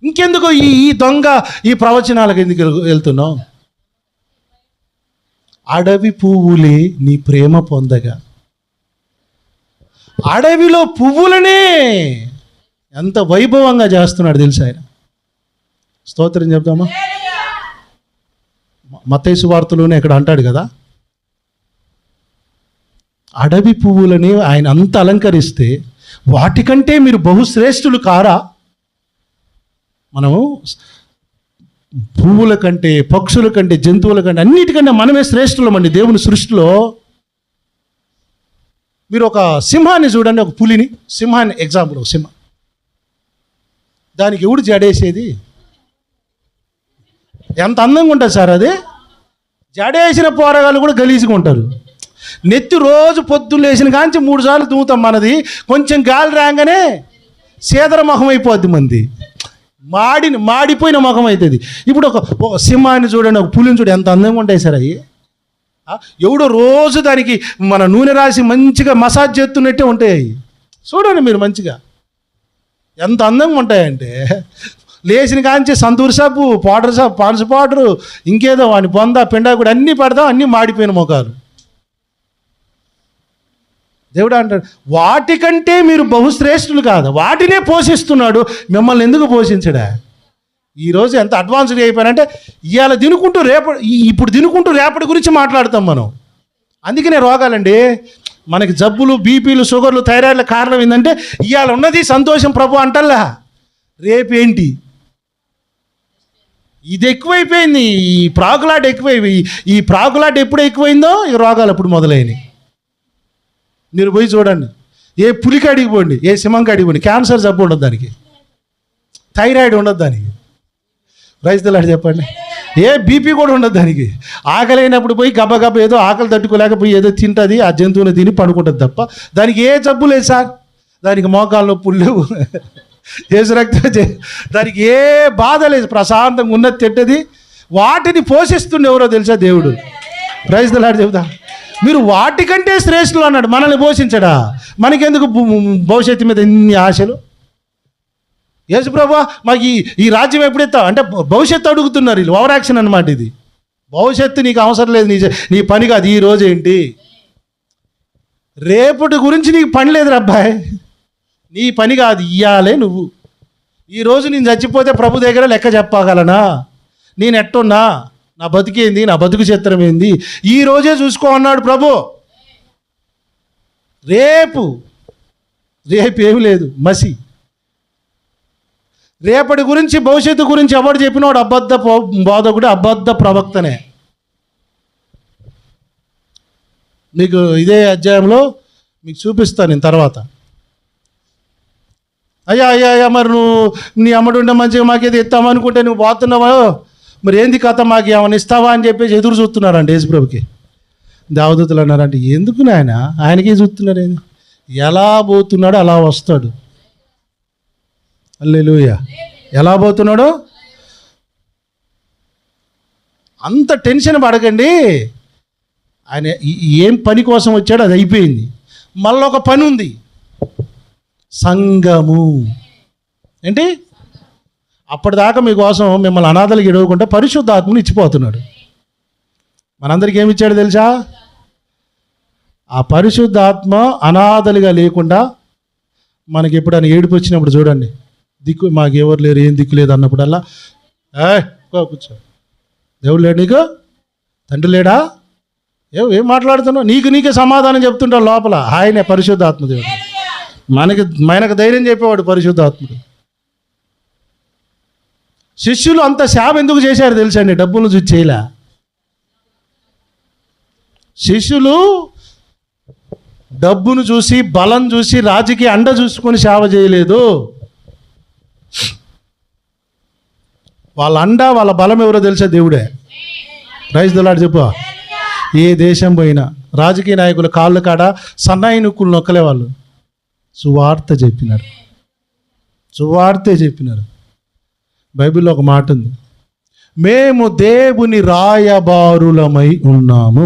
ఇంకెందుకు ఈ దొంగ ఈ ప్రవచనాలకు ఎందుకు వెళ్తున్నావు? అడవి పువ్వులే నీ ప్రేమ పొందగా, అడవిలో పువ్వులనే ఎంత వైభవంగా చేస్తున్నాడు తెలుసా ఆయన. స్తోత్రం చెప్తామా? మత్తయి సువార్తలోనే ఇక్కడ అంటాడు కదా, అడవి పువ్వులని ఆయన అంత అలంకరిస్తే వాటికంటే మీరు బహుశ్రేష్ఠులు కారా? మనము పువ్వుల కంటే, పక్షుల కంటే, జంతువుల కంటే అన్నిటికంటే మనమే శ్రేష్ఠులమండి దేవుని సృష్టిలో. మీరు ఒక సింహాన్ని చూడండి, ఒక పులిని, సింహాన్ని ఎగ్జాంపుల్, ఒక సింహం, దానికి ఎవడు జడేసేది? ఎంత అందంగా ఉంటుంది సార్ అది. జడేసిన పోరగాళ్ళు కూడా గలీజ్గా ఉంటారు. నెత్తి రోజు పొద్దున్న లేచిన కాంచి 3 సార్లు దువ్వుతాం. మనది కొంచెం గాలి రాగానే సేదర ముఖం అయిపోద్ది, మంది మాడిపోయిన ముఖం అవుతుంది. ఇప్పుడు ఒక సింహాన్ని చూడండి, ఒక పులిని చూడండి, ఎంత అందంగా ఉంటాయి సార్ అవి. ఎవడో రోజు దానికి మన నూనె రాసి మంచిగా మసాజ్ చేస్తున్నట్టే ఉంటాయి అవి. చూడండి మీరు మంచిగా ఎంత అందంగా ఉంటాయంటే, లేచిన కాంచి సంతూర్ సబ్బు, పౌడర్ సబ్బు, పాన్స్ పౌడరు, ఇంకేదో వాని బొంద పిండా కూడా అన్నీ పడదాం, అన్నీ మాడిపోయిన ముఖాలు. దేవుడు అంటాడు, వాటికంటే మీరు బహుశ్రేష్ఠులు కాదు, వాటినే పోషిస్తున్నాడు, మిమ్మల్ని ఎందుకు పోషించడా? ఈరోజు ఎంత అడ్వాన్స్గా అయిపోయానంటే, ఇవాళ తినుకుంటూ ఇప్పుడు తినుకుంటూ రేపటి గురించి మాట్లాడతాం మనం. అందుకనే రోగాలండి మనకి, జబ్బులు, బీపీలు, షుగర్లు, థైరాయిడ్ల కారణం ఏంటంటే ఇవాళ ఉన్నది సంతోషం ప్రభు అంటల్లా, రేపేంటి ఇది ఎక్కువైపోయింది. ఈ ప్రాకులాట ఎక్కువైపోయి, ఈ ప్రాకులాట ఎప్పుడు ఎక్కువైందో ఈ రోగాలు అప్పుడు మొదలైనవి. మీరు పోయి చూడండి, ఏ పులికాడికి పోండి, ఏ సింహంకాడికి పోండి, క్యాన్సర్ జబ్బు ఉండదు దానికి, థైరాయిడ్ ఉండదు దానికి, రైతులాడు చెప్పండి, ఏ బీపీ కూడా ఉండదు దానికి. ఆకలి అయినప్పుడు పోయి గబ్బ ఏదో ఆకలి తట్టుకోలేకపోయి ఏదో తింటుంది, ఆ జంతువుని తిని పడుకుంటుంది తప్ప దానికి ఏ జబ్బు లేదు సార్. దానికి మోకాళ్ళ నొప్పులు లేవు, దానికి ఏ బాధ లేదు, ప్రశాంతంగా ఉన్నది తింటది. వాటిని పోషిస్తుండే ఎవరో తెలుసా? దేవుడు. రైతులాడు చెబుతా, మీరు వాటికంటే శ్రేష్ఠులు అన్నాడు, మనల్ని పోషించడా? మనకెందుకు భవిష్యత్తు మీద ఇన్ని ఆశలు? యేసు ప్రభువా మాకు ఈ రాజ్యం ఎప్పుడు ఇస్తావు అంటే భవిష్యత్తు అడుగుతున్నారు వీళ్ళు. ఓవర్ యాక్షన్ అనమాట ఇది. భవిష్యత్తు నీకు అవసరం లేదు, నీ పని కాదు. ఈ రోజు ఏంటి, రేపటి గురించి నీకు పని లేదు అబ్బాయి, నీ పని కాదు, ఇయ్యాలే నువ్వు. ఈరోజు నేను చచ్చిపోతే ప్రభు దగ్గర లెక్క చెప్పగలనా? నేను ఎట్టున్నా, నా బతికేంది, నా బతుకు చిత్రం ఏంది, ఈ రోజే చూసుకో అన్నాడు ప్రభు. రేపు ఏమి లేదు, మసి. రేపటి గురించి, భవిష్యత్తు గురించి ఎవడు చెప్పినవాడు అబద్ధ బోధకుడు, అబద్ధ ప్రవక్తనే. మీకు ఇదే అధ్యాయంలో మీకు చూపిస్తాను నేను తర్వాత. అయ్యా మరి నువ్వు నీ అమ్మడు ఉండే మంచిగా మాకేది ఇస్తామనుకుంటే నువ్వు పోతున్నావా, మరి ఏంది కథ, మాకు ఏమైనా ఇస్తావా అని చెప్పేసి ఎదురు చూస్తున్నారంట యేసుప్రభుకి. దేవదూతలు అన్నారంటే, ఎందుకు నాయన ఆయనకే చూస్తున్నారు, ఏంది, ఎలా పోతున్నాడో అలా వస్తాడు. హల్లెలూయా. ఎలా పోతున్నాడో అంత టెన్షన్ పడకండి. ఆయన ఏం పని కోసం వచ్చాడో అది అయిపోయింది. మళ్ళీ ఒక పని ఉంది, సంఘము. ఏంటి? అప్పటిదాకా మీకోసం మిమ్మల్ని అనాథలకు ఇడవకుండా పరిశుద్ధాత్మను ఇచ్చిపోతున్నాడు. మనందరికీ ఏమి ఇచ్చాడు తెలుసా? ఆ పరిశుద్ధాత్మ అనాథలుగా లేకుండా మనకి ఎప్పుడైనా ఏడుపు వచ్చినప్పుడు చూడండి, దిక్కు మాకు ఎవరు లేరు, ఏం దిక్కు లేదు అన్నప్పుడల్లా, కూర్చో, దేవుడు లేడు నీకు, తండ్రి లేడా, ఏం మాట్లాడుతున్నావు, నీకే సమాధానం చెప్తుంటావు లోపల. ఆయనే పరిశుద్ధాత్మ దేవుడు. మనకు ధైర్యం చెప్పేవాడు పరిశుద్ధాత్ముడు. శిష్యులు అంత సేవ ఎందుకు చేశారు తెలుసండి? డబ్బులను చూసి చేయలే. శిష్యులు డబ్బును చూసి, బలం చూసి, రాజకీయ అండ చూసుకొని సేవ చేయలేదు. వాళ్ళ అండ, వాళ్ళ బలం ఎవరో తెలుసా? దేవుడే. రైస్ దొలాడు చెప్పు. ఏ దేశం పోయినా రాజకీయ నాయకుల కాళ్ళ కాడ సన్నాయి నుక్కులు నొక్కలే వాళ్ళు. సువార్తే చెప్పినారు. బైబిల్లో ఒక మాట ఉంది, మేము దేవుని రాయబారులమై ఉన్నాము.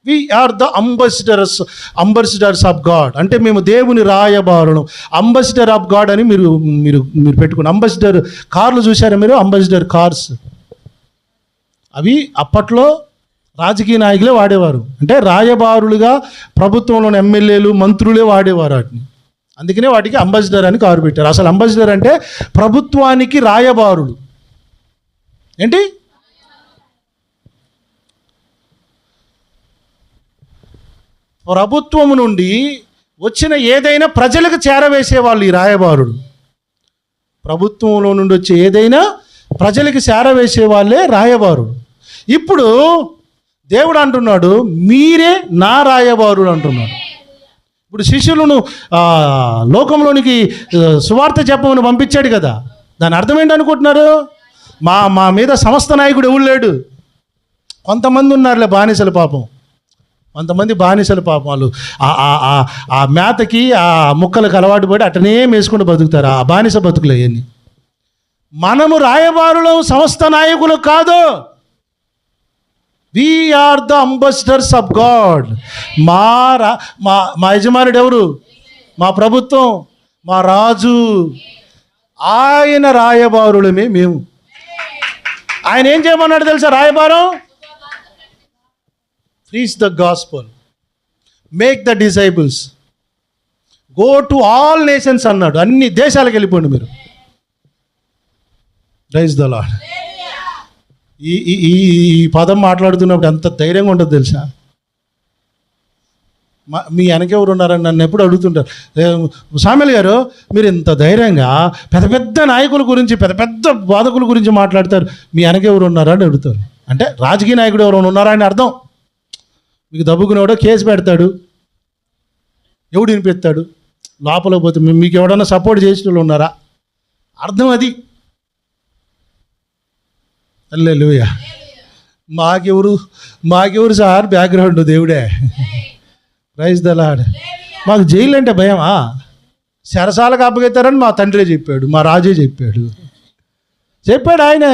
We are the ambassadors of God. అంటే మేము దేవుని రాయబారులం, అంబాసిడర్ ఆఫ్ గాడ్ అని మీరు మీరు మీరు పెట్టుకుని. అంబాసిడర్ కార్లు చూసారా మీరు? అంబాసిడర్ కార్స్ అవి అప్పట్లో రాజకీయ నాయకులే వాడేవారు. అంటే రాయబారులుగా ప్రభుత్వంలోని ఎమ్మెల్యేలు, మంత్రులే వాడేవారు వాటిని. అందుకనే వాటికి అంబాసిడర్ అని కారు పెట్టారు. అసలు అంబాసిడర్ అంటే ప్రభుత్వానికి రాయబారులు. ఏంటి? ప్రభుత్వము నుండి వచ్చిన ఏదైనా ప్రజలకు చేరవేసేవాళ్ళు ఈ రాయబారుడు. ప్రభుత్వంలో నుండి వచ్చే ఏదైనా ప్రజలకు చేరవేసే వాళ్ళే రాయబారుడు. ఇప్పుడు దేవుడు అంటున్నాడు, మీరే నా రాయబారుడు అంటున్నాడు. ఇప్పుడు శిష్యులను లోకంలోనికి సువార్త చెప్పమని పంపించాడు కదా. దాని అర్థం ఏంటి అనుకుంటున్నారు? మా మీద సమస్త నాయకుడు ఎవడు లేడు. కొంతమంది ఉన్నారులే బానిసలు పాపం, కొంతమంది బానిసలు పాపం. వాళ్ళు ఆ మేతకి ఆ ముక్కలకు అలవాటు పడి అట్టనే వేసుకుంటూ బతుకుతారు. ఆ బానిస బతుకులు అవన్నీ. మనము రాయబారులం, సమస్త నాయకులు కాదు. We are the ambassadors of God. మా యజమానుడు ఎవరు? మా ప్రభుత్వం, మా రాజు. ఆయన రాయబారులమే మేము. ఆయన ఏం చేయమన్నాడు తెలుసా? రాయబారం, preach the gospel, make the disciples, go to all nations అన్నాడు. అన్ని దేశాలకు వెళ్ళిపోండి మీరు. Praise the lord. ఈ పదం మాట్లాడుతున్నప్పుడు ఎంత ధైర్యంగా ఉంటుంది తెలుసా? మీ వెనకెవరు ఉన్నారని నన్ను ఎప్పుడు అడుగుతుంటారు. సామెల్ గారు, మీరు ఇంత ధైర్యంగా పెద్ద పెద్ద నాయకుల గురించి, పెద్ద పెద్ద బోధకుల గురించి మాట్లాడతారు, మీ వెనకెవరు ఉన్నారా అని అడుగుతారు. అంటే రాజకీయ నాయకుడు ఎవరైనా ఉన్నారా అని అర్థం. మీకు దబ్బుకునేవాడో కేసు పెడతాడు, ఎవడు వినిపిస్తాడు, లోపల పోతే మీకు ఎవడన్నా సపోర్ట్ చేసిన వాళ్ళు ఉన్నారా? అర్థం అది. హల్లెలూయా. మాకెవరు సార్ బ్యాక్గ్రౌండ్? దేవుడే. Praise the lord. మాకు జైలు అంటే భయమా? చెరసాలకు అప్పగిస్తారని మా తండ్రే చెప్పాడు, మా రాజే చెప్పాడు ఆయనే.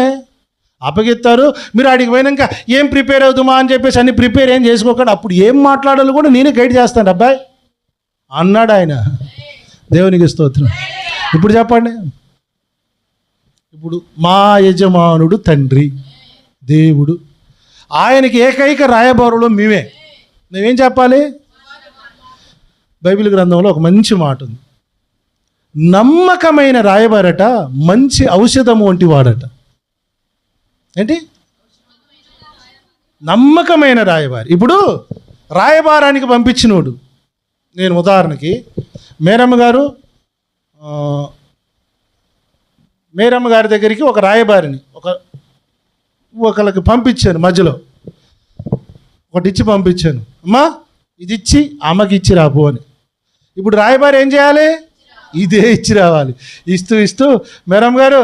అప్పగిస్తారు, మీరు ఆడికి పోయినాక ఏం ప్రిపేర్ అవుతామా అని చెప్పేసి అన్ని ప్రిపేర్ ఏం చేసుకోకండి, అప్పుడు ఏం మాట్లాడాలో కూడా నేనే గైడ్ చేస్తాను అబ్బాయి అన్నాడు ఆయన. దేవునికి స్తోత్రం. ఇప్పుడు చెప్పండి, ఇప్పుడు మా యజమానుడు తండ్రి దేవుడు, ఆయనకి ఏకైక రాయబారులు మేమేం చెప్పాలి? బైబిల్ గ్రంథంలో ఒక మంచి మాట ఉంది. నమ్మకమైన రాయబారట మంచి ఔషధము వంటి వాడట. ఏంటి? నమ్మకమైన రాయబారి. ఇప్పుడు రాయబారానికి పంపించినోడు, నేను ఉదాహరణకి మేరమ్మ గారి దగ్గరికి ఒక రాయబారిని ఒకళ్ళకి పంపించాను. మధ్యలో ఒకటి ఇచ్చి పంపించాను, అమ్మా ఇది ఇచ్చి అమ్మకి ఇచ్చి రాబో అని. ఇప్పుడు రాయబారి ఏం చేయాలి? ఇదే ఇచ్చి రావాలి. ఇస్తూ మేరమ్మ గారు,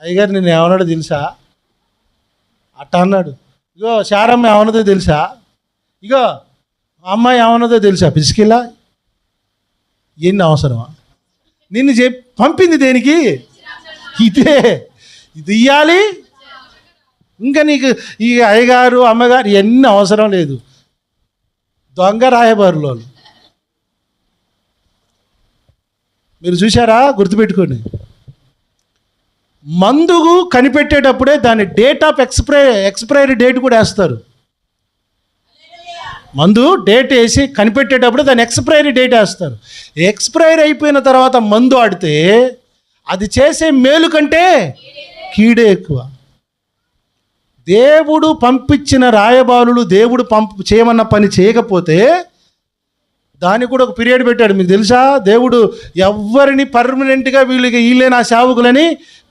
అయ్యగారు నేను ఏమన్నాడో తెలుసా? అట్ట అన్నాడు. ఇగో శారమ్మ ఏమన్నదో తెలుసా? ఇగో అమ్మాయి ఏమన్నదో తెలుసా? పిసికిల్లా ఎన్ని అవసరమా? నిన్ను పంపింది దేనికి? ఇది ఇవ్వాలి. ఇంకా నీకు ఈ అయ్యగారు అమ్మగారు ఎన్ని అవసరం లేదు. దొంగ రాయబారులు మీరు చూసారా? గుర్తుపెట్టుకోండి. మందుగు కనిపెట్టేటప్పుడే దాని డేట్ ఆఫ్ ఎక్స్పైరీ డేట్ కూడా వేస్తారు. మందు డేట్ వేసి కనిపెట్టేటప్పుడు దాని ఎక్స్పైరీ డేట్ వేస్తారు. ఎక్స్పైరీ అయిపోయిన తర్వాత మందు ఆడితే అది చేసే మేలు కంటే కీడే ఎక్కువ. దేవుడు పంపించిన రాయబారులు దేవుడు చేయమన్న పని చేయకపోతే దానికి కూడా ఒక పీరియడ్ పెట్టాడు. మీకు తెలుసా? దేవుడు ఎవరిని పర్మనెంట్గా వీళ్ళే నా సేవకులని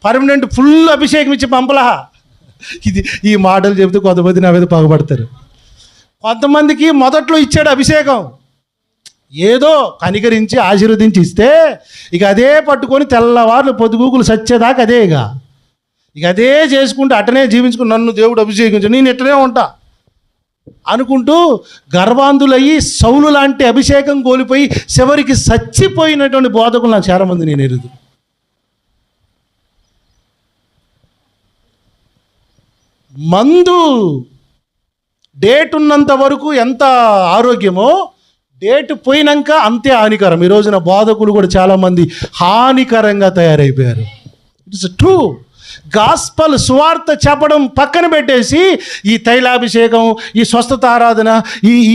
పర్మనెంట్ ఫుల్ అభిషేకం ఇచ్చి పంపలా. ఈ మాటలు చెబుతూ కొంతమంది నా మీద పగబడతారు. కొంతమందికి మొదట్లో ఇచ్చాడు అభిషేకం, ఏదో కనికరించి ఆశీర్వదించి ఇస్తే ఇక అదే పట్టుకొని తెల్లవార్లు పొద్దుగూకులు సచ్చేదాకా అదే ఇక అదే చేసుకుంటూ అట్టనే జీవించుకుని నన్ను దేవుడు అభిషేకించు, నేను ఇట్టనే ఉంటా అనుకుంటూ గర్వాంధులయ్యి సౌలు లాంటి అభిషేకం కోల్పోయి చివరికి చచ్చిపోయినటువంటి బోధకులు నాకు చాలా మంది నేను ఎరుదు. మందు డేట్ ఉన్నంత వరకు ఎంత ఆరోగ్యమో డేట్ పోయినాక అంతే హానికరం. ఈ రోజున బోధకులు కూడా చాలామంది హానికరంగా తయారైపోయారు. It's true. గాస్పల్ సువార్త చెప్పడం పక్కన పెట్టేసి ఈ తైలాభిషేకం, ఈ స్వస్థత ఆరాధన,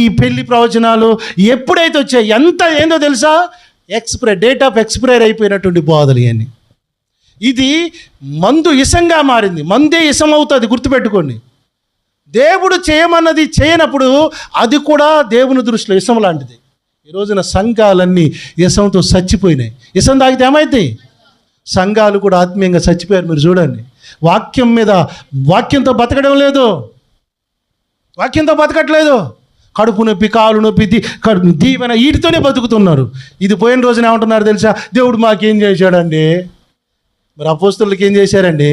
ఈ పెళ్లి ప్రవచనాలు ఎప్పుడైతే వచ్చాయి ఏందో తెలుసా? డేట్ ఆఫ్ ఎక్స్పైర్ అయిపోయినటువంటి బోధలు ఇవన్నీ. ఇది మందు ఇసంగా మారింది. మందే ఇసం అవుతుంది, గుర్తుపెట్టుకోండి. దేవుడు చేయమన్నది చేయనప్పుడు అది కూడా దేవుని దృష్టిలో ఇసం లాంటిది. ఈ రోజున సంఘాలన్నీ ఇసంతో చచ్చిపోయినాయి. ఇసం తాగితే ఏమైంది? సంఘాలు కూడా ఆత్మీయంగా చచ్చిపోయారు. మీరు చూడండి, వాక్యంతో బతకడం లేదు, వాక్యంతో బతకట్లేదు. కడుపు నొప్పి, కాలు నొప్పి, దీవెన, వీటితోనే బతుకుతున్నారు. ఇది పోయిన రోజున ఏమంటున్నారు తెలుసా? దేవుడు మాకేం చేశాడండి? మరి అపోస్తలులకు ఏం చేశారండి?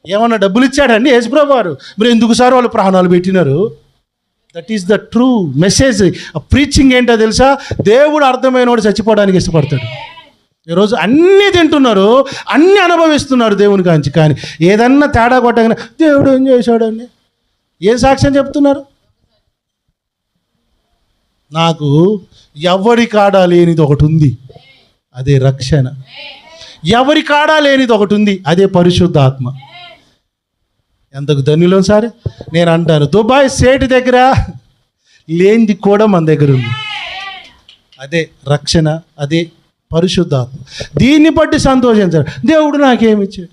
ఏమన్నా డబ్బులు ఇచ్చాడండి యేసుప్రభు వారు? మరి ఎందుకు సార్ వాళ్ళు ప్రాణాలు పెట్టినారు? That is the true message. Preaching ఏంటో తెలుసా? దేవుడు అర్థమైన వాడు చచ్చిపోవడానికి ఇష్టపడతాడు. ఈరోజు అన్నీ తింటున్నారు, అన్నీ అనుభవిస్తున్నారు దేవుని కాంచి, కానీ ఏదన్నా తేడా కొట్టగానే దేవుడు ఏం చేశాడండి? ఏం సాక్ష్యం చెప్తున్నారు? నాకు ఎవరి కాడా లేనిది ఒకటి ఉంది, అదే రక్షణ. ఎవరి కాడా లేనిది ఒకటి ఉంది, అదే పరిశుద్ధాత్మ. ఎంతకు ధన్యులం సార్. నేను అంటాను, దుబాయ్ సేటు దగ్గర లేనిది కూడా మన దగ్గర ఉంది, అదే రక్షణ, అదే పరిశుద్ధాత్మ. దీన్ని బట్టి సంతోషించారు. దేవుడు నాకేమిచ్చాడు?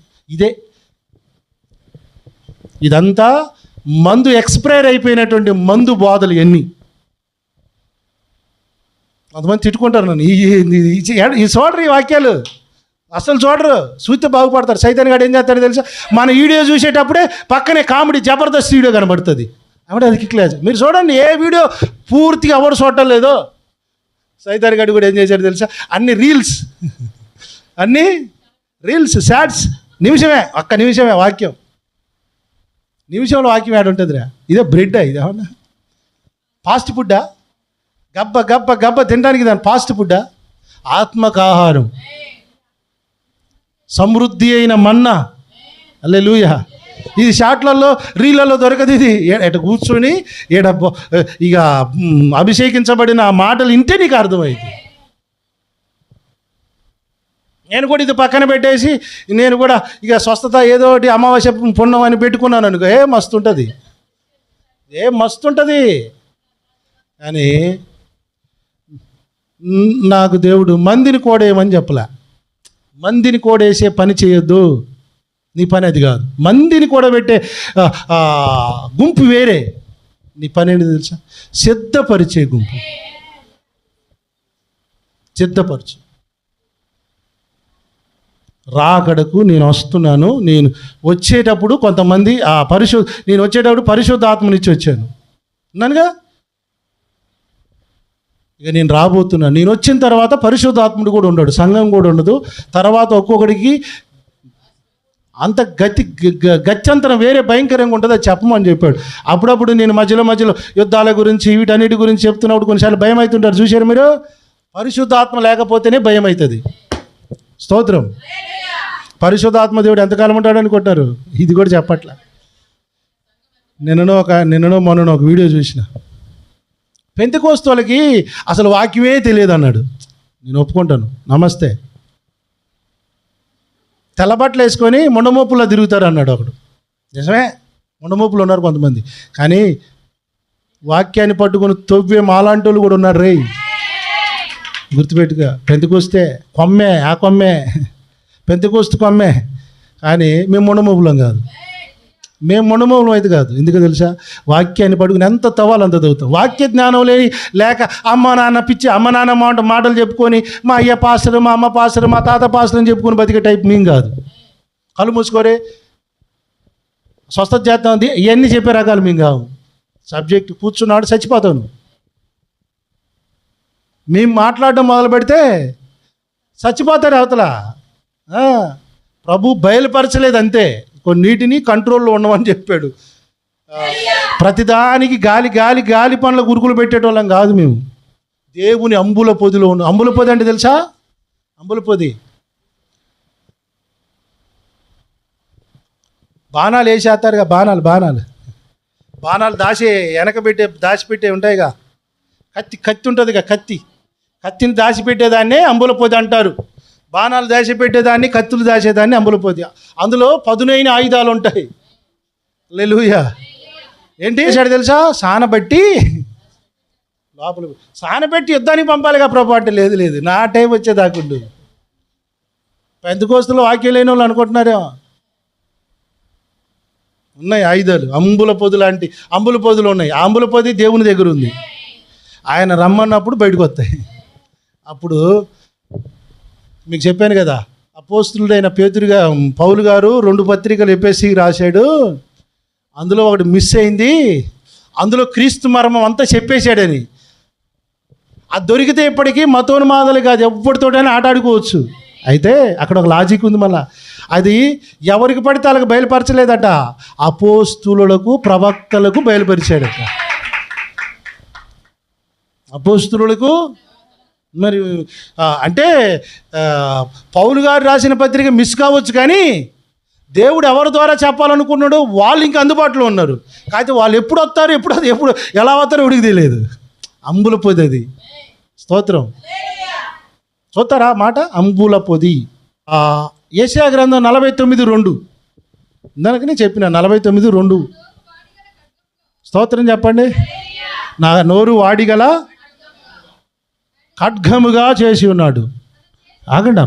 ఇదంతా మందు, ఎక్స్పైర్ అయిపోయినటువంటి మందు బోధలు ఎన్ని. కొంతమంది తిట్టుకుంటారు నన్ను, ఈ చూడరు ఈ వాక్యాలు, అసలు చూడరు, చూస్తే బాగుపడతారు. సైతాన్ గాడు ఏం చేస్తాడో తెలుసా? మన వీడియో చూసేటప్పుడే పక్కనే కామెడీ జబర్దస్త్ వీడియో కనబడుతుంది. అప్పుడు అది క్లాస్. మీరు చూడండి, ఏ వీడియో పూర్తిగా ఎవరు చూడటం లేదో. సైతాన్ గాడు కూడా ఏం చేశాడు తెలుసా? అన్ని రీల్స్, షార్ట్స్, నిమిషమే, ఒక్క నిమిషమే వాక్యం. నిమిషంలో వాక్యం యాడ్ ఉంటుందిరా. ఇదే బ్రెడ్డా? ఇదేమన్నా ఫాస్ట్ ఫుడ్డా? గబ్బ గబ్బ గబ్బ తినడానికి దాని ఫాస్ట్ ఫుడ్డా? ఆత్మకు ఆహారం, సమృద్ధి అయిన మన్నా. హల్లెలూయా. ఇది షార్ట్లలో, రీళ్ళలో దొరకదు. ఇది ఎట కూర్చొని ఇక అభిషేకించబడిన ఆ మాటలు ఇంటే నీకు అర్థమైంది. నేను కూడా ఇది పక్కన పెట్టేసి నేను కూడా ఇక స్వస్థత ఏదో ఒకటి అమావాస్య పుణ్యం అని పెట్టుకున్నాను అనుకో, మస్తు ఉంటుంది. కానీ నాకు దేవుడు మందిని కోడేయమని చెప్పలే. మందిని కోడేసే పని చేయొద్దు, నీ పని అది కాదు. మందిని కూడబెట్టే గుంపు వేరే, నీ పని ఏంటి తెలుసా? సిద్ధపరిచే గుంపు. సిద్ధపరచు. రాకడకు నేను వస్తున్నాను, నేను వచ్చేటప్పుడు కొంతమంది నేను వచ్చేటప్పుడు పరిశుద్ధాత్మనిచ్చి వచ్చాను అన్నానుగా. ఇక నేను రాబోతున్నాను. నేను వచ్చిన తర్వాత పరిశుద్ధాత్ముడు కూడా ఉండడు, సంఘం కూడా ఉండదు. తర్వాత ఒక్కొక్కడికి అంత గత్యంతరం వేరే భయంకరంగా ఉంటుంది, అది చెప్పమని చెప్పాడు. అప్పుడప్పుడు నేను మధ్యలో యుద్ధాల గురించి వీటన్నిటి గురించి చెప్తున్నప్పుడు కొన్నిసార్లు భయం అవుతుంటారు. చూశారు మీరు? పరిశుద్ధాత్మ లేకపోతేనే భయం అవుతుంది. స్తోత్రం. పరిశుద్ధాత్మ దేవుడు ఎంతకాలం ఉంటాడు అనుకుంటారు? ఇది కూడా చెప్పట్లే. నిన్ననో మొన్న ఒక వీడియో చూసిన. పెంతెకోస్తోళ్ళకి అసలు వాక్యమే తెలియదు అన్నాడు. నేను ఒప్పుకుంటాను, నమస్తే. తెల్లబట్టలు వేసుకొని మొండమోపుల్లో తిరుగుతారు అన్నాడు ఒకడు. నిజమే, మొండమోపులు ఉన్నారు కొంతమంది. కానీ వాక్యాన్ని పట్టుకొని తవ్వే మాలాంటి వాళ్ళు కూడా ఉన్నారు. రేయ్, గుర్తుపెట్టుగా. పెంతెకోస్తే కొమ్మే, ఆ కొమ్మే, పెంతెకోస్తు కొమ్మే. కానీ మేము మొండమోపులం కాదు, మేము మొండమోపులం అయితే కాదు. ఎందుకు తెలుసా? వాక్యాన్ని పట్టుకుని ఎంత తవ్వాలి అంత తవ్వుతాం. వాక్య జ్ఞానం లేక అమ్మ నాన్న మాటలు చెప్పుకొని మా అయ్య పాస్టర్, మా అమ్మ పాస్టర్, మా తాత పాస్టర్ అని చెప్పుకొని బతికే టైప్ మేము కాదు. కళ్ళు మూసుకోరే, స్వస్థత చేస్తాం, ఇవన్నీ చెప్పే రకాలు మేము కావు. సబ్జెక్ట్ కూర్చున్నాడు చచ్చిపోతాను. మేము మాట్లాడడం మొదలు పెడితే చచ్చిపోతారు అవతల. ప్రభు బయలుపరచలేదు అంతే. కొన్నిటిని కంట్రోల్లో ఉండమని చెప్పాడు. ప్రతిదానికి గాలి పనుల గురుకులు పెట్టేటోళ్ళం కాదు మేము. దేవుని అంబుల పొదిలో ఉన్న. అంబుల పొది అంటే తెలుసా? అంబుల పొది బాణాలు వేసేస్తారుగా. బాణాలు దాచిపెట్టే ఉంటాయిగా. కత్తి ఉంటుందిగా. కత్తిని దాచిపెట్టేదాన్నే అంబుల పొది అంటారు. బాణాలు దాచిపెట్టేదాన్ని, కత్తులు దాచేదాన్ని అంబుల పొది. అందులో పదునైన ఆయుధాలు ఉంటాయి. హల్లెలూయా. ఏంటి చేశాడు తెలుసా? సానబెట్టి యుద్ధానికి పంపాలిగా ప్రభు అంటే, లేదు నా టైం వచ్చేదాకుండు. పెంతెకోస్తులో వాక్యం లేని వాళ్ళు అనుకుంటున్నారేమో. ఉన్నాయి ఆయుధాలు, అంబుల పొది లాంటి అంబుల పొదులు ఉన్నాయి. ఆ అంబుల పొది దేవుని దగ్గర ఉంది. ఆయన రమ్మన్నప్పుడు బయటకు వస్తాయి. అప్పుడు మీకు చెప్పాను కదా, అపోస్తులుడైన పౌలు గారు 2 పత్రికలు ఎఫెసీకి రాశాడు. అందులో ఒకటి మిస్ అయింది. అందులో క్రీస్తు మర్మం అంతా చెప్పేశాడని. అది దొరికితే ఇప్పటికీ మతోన్మాదాలు కాదు, ఎవరితోటైనా ఆటాడుకోవచ్చు. అయితే అక్కడ ఒక లాజిక్ ఉంది. మళ్ళీ అది ఎవరికి పడితే వాళ్ళకి బయలుపరచలేదట, అపోస్తులులకు ప్రవక్తలకు బయలుపరిచాడట. అపోస్తులులకు మరి అంటే పౌలు గారు రాసిన పత్రిక మిస్ కావచ్చు, కానీ దేవుడు ఎవరి ద్వారా చెప్పాలనుకున్నాడో వాళ్ళు ఇంకా అందుబాటులో ఉన్నారు. కాకపోతే వాళ్ళు ఎప్పుడు వస్తారు, ఎప్పుడు ఎలా వస్తారో ఉడికి తెలియదు. అంబుల పొది అది. స్తోత్రం. చూస్తారా మాట, అంబుల పొది. యెషయా గ్రంథం 49:2 దానికి చెప్పిన 49:2. స్తోత్రం చెప్పండి. నా నోరు వాడిగల ఖడ్గముగా చేసి ఉన్నాడు. ఆగండి